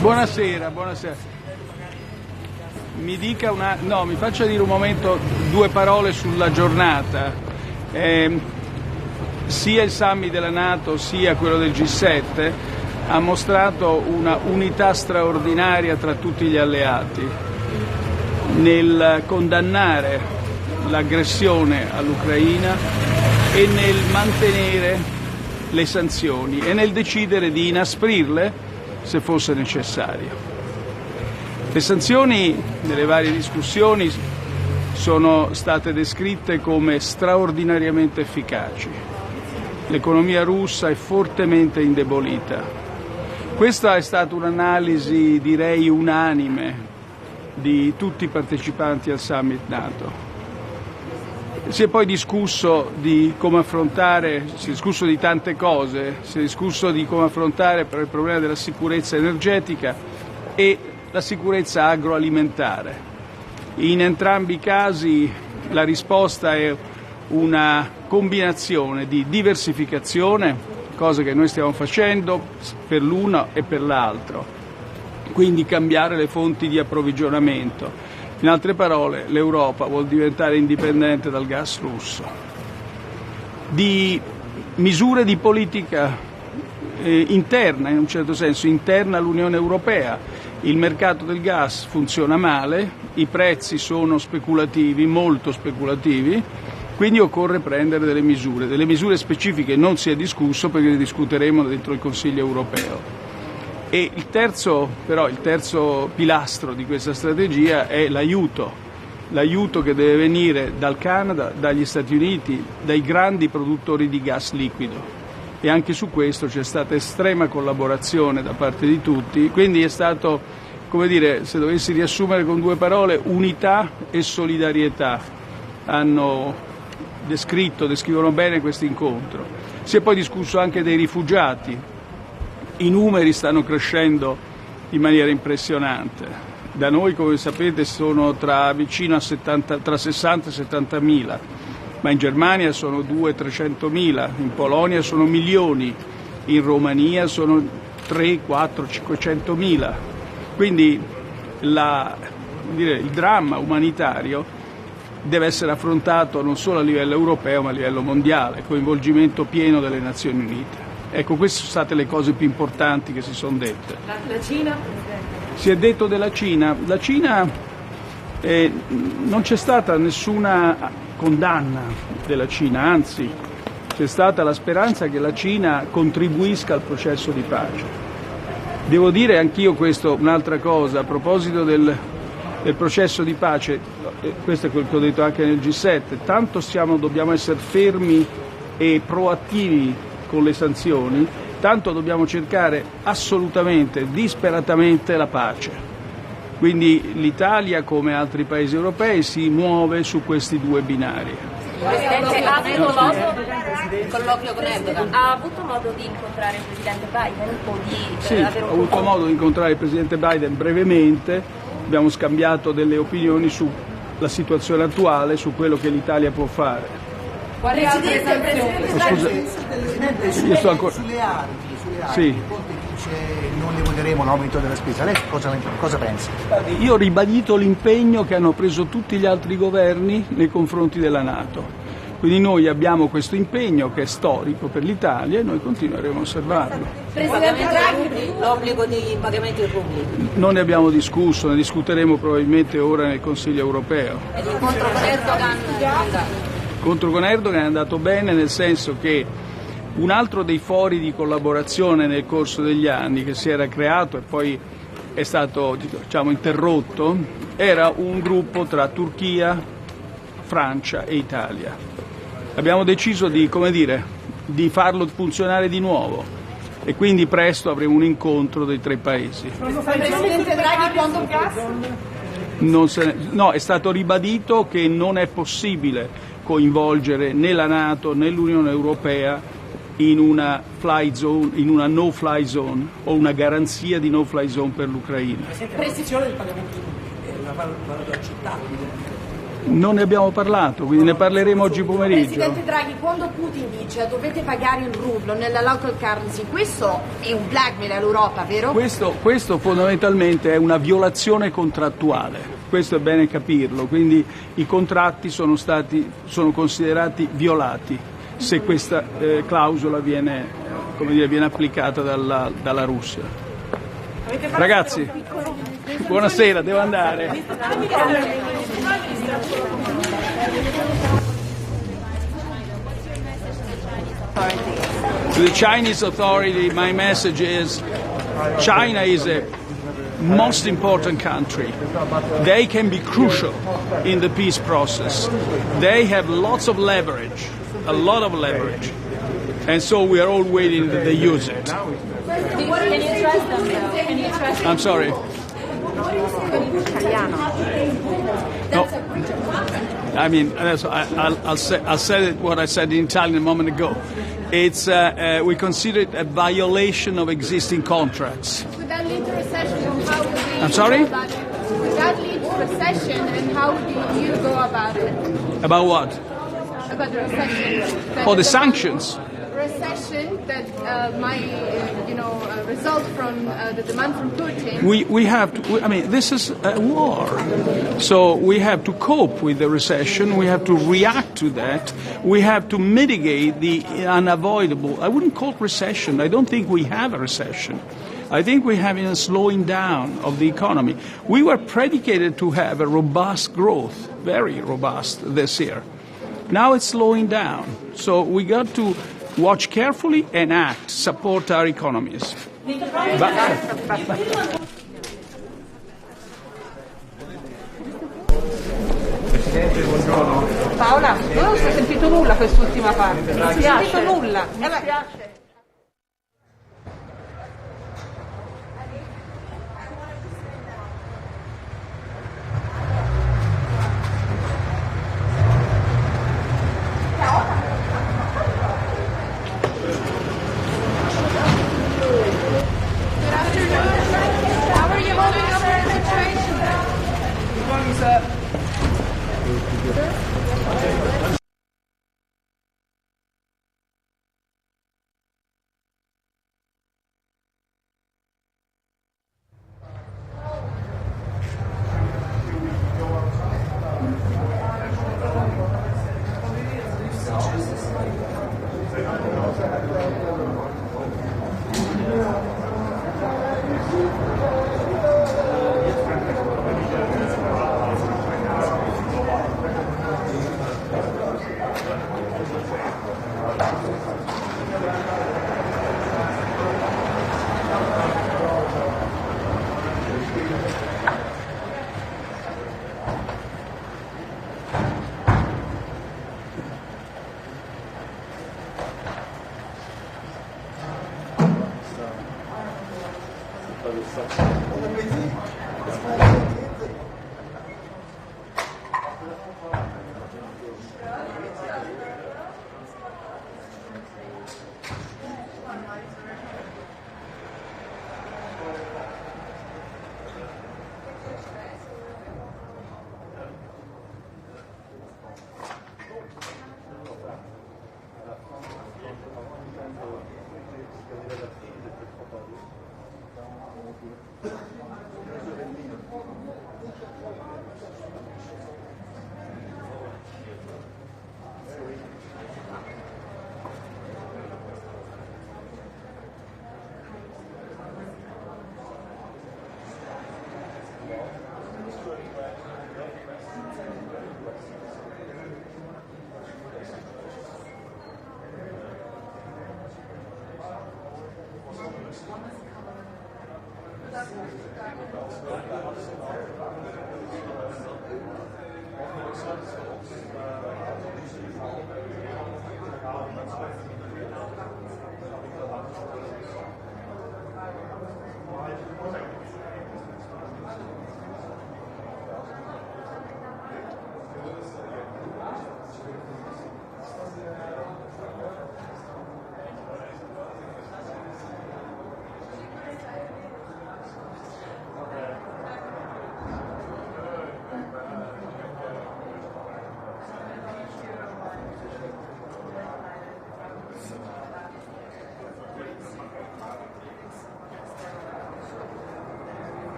Buonasera. Mi faccia dire un momento due parole sulla giornata. Sia il summit della NATO sia quello del G7 ha mostrato una unità straordinaria tra tutti gli alleati nel condannare l'aggressione all'Ucraina e nel mantenere le sanzioni e nel decidere di inasprirle se fosse necessario. Le sanzioni nelle varie discussioni sono state descritte come straordinariamente efficaci. L'economia russa è fortemente indebolita. Questa è stata un'analisi, direi, unanime di tutti i partecipanti al summit NATO. Si è poi discusso di come affrontare, si è discusso di tante cose, si è discusso di come affrontare per il problema della sicurezza energetica e la sicurezza agroalimentare. In entrambi i casi la risposta è una combinazione di diversificazione, cosa che noi stiamo facendo per l'uno e per l'altro, quindi cambiare le fonti di approvvigionamento. In altre parole, l'Europa vuol diventare indipendente dal gas russo. Di misure di politica interna, in un certo senso, interna all'Unione Europea. Il mercato del gas funziona male, i prezzi sono speculativi, molto speculativi, quindi occorre prendere delle misure specifiche non si è discusso perché ne discuteremo dentro il Consiglio europeo. E il terzo pilastro di questa strategia è l'aiuto che deve venire dal Canada, dagli Stati Uniti, dai grandi produttori di gas liquido. E anche su questo c'è stata estrema collaborazione da parte di tutti, quindi è stato, come dire, se dovessi riassumere con due parole, unità e solidarietà descrivono bene questo incontro. Si è poi discusso anche dei rifugiati. I numeri stanno crescendo in maniera impressionante. Da noi, come sapete, sono tra 60 e 70 mila, ma in Germania sono 200-300.000, in Polonia sono milioni, in Romania sono 300-500.000. Quindi il dramma umanitario deve essere affrontato non solo a livello europeo ma a livello mondiale, coinvolgimento pieno delle Nazioni Unite. Ecco, queste sono state le cose più importanti che si sono dette. La Cina? Si è detto della Cina. La Cina non c'è stata nessuna condanna della Cina, anzi c'è stata la speranza che la Cina contribuisca al processo di pace. Devo dire anch'io un'altra cosa, a proposito del processo di pace, questo è quello che ho detto anche nel G7, tanto dobbiamo essere fermi e proattivi con le sanzioni, tanto dobbiamo cercare assolutamente, disperatamente la pace. Quindi l'Italia, come altri paesi europei, si muove su questi due binari. Presidente, ha avuto modo di incontrare il Presidente Biden? Sì, ho avuto modo di incontrare il Presidente Biden brevemente, abbiamo scambiato delle opinioni sulla situazione attuale, su quello che l'Italia può fare. Presidente, sulle armi, sì. Non ne voteremo l'aumento della spesa. Lei cosa pensa? Io ho ribadito l'impegno che hanno preso tutti gli altri governi nei confronti della NATO. Quindi noi abbiamo questo impegno che è storico per l'Italia e noi continueremo a osservarlo. Presidente Draghi, l'obbligo di pagamenti in rubli. Non ne abbiamo discusso, ne discuteremo probabilmente ora nel Consiglio europeo. E l'incontro con Erdogan? L'incontro con Erdogan è andato bene, nel senso che un altro dei fori di collaborazione nel corso degli anni che si era creato e poi è stato interrotto era un gruppo tra Turchia, Francia e Italia. Abbiamo deciso di farlo funzionare di nuovo e quindi presto avremo un incontro dei tre paesi. Presidente Draghi, quando è stato ribadito che non è possibile coinvolgere né la NATO né l'Unione Europea in una no-fly zone o una garanzia di no-fly zone per l'Ucraina. La decisione del pagamento è una valore accettabile. Non ne abbiamo parlato, quindi ne parleremo oggi pomeriggio. Presidente Draghi, quando Putin dice dovete pagare in rublo nella local currency, questo è un blackmail all'Europa, vero? Questo fondamentalmente è una violazione contrattuale, questo è bene capirlo, quindi i contratti sono considerati violati se questa clausola viene applicata dalla Russia. Ragazzi, buonasera, devo andare. To the Chinese authority, my message is China is a most important country. They can be crucial in the peace process. They have lots of leverage, a lot of leverage. And so we are all waiting that they use it. Can you trust them though? Can you trust them? I'm sorry. No. I mean, I'll say what I said in Italian a moment ago. It's we consider it a violation of existing contracts. Would that lead to recession? And how would the EU I'm sorry? go about it? Would that lead to recession, and how would the EU go about it? About what? About the recession. Oh, the sanctions. Recession that might, result from the demand from Putin. We have to. I mean, this is a war, so we have to cope with the recession. We have to react to that. We have to mitigate the unavoidable. I wouldn't call it recession. I don't think we have a recession. I think we have a slowing down of the economy. We were predicated to have a robust growth, very robust this year. Now it's slowing down. So we got to watch carefully and act, support our economies. Presidente, buongiorno. Paola, io non si è sentito nulla quest'ultima parte. Non si è sentito nulla. Mi spiace. How are you holding up the situation? Good morning, sir.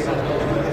Grazie.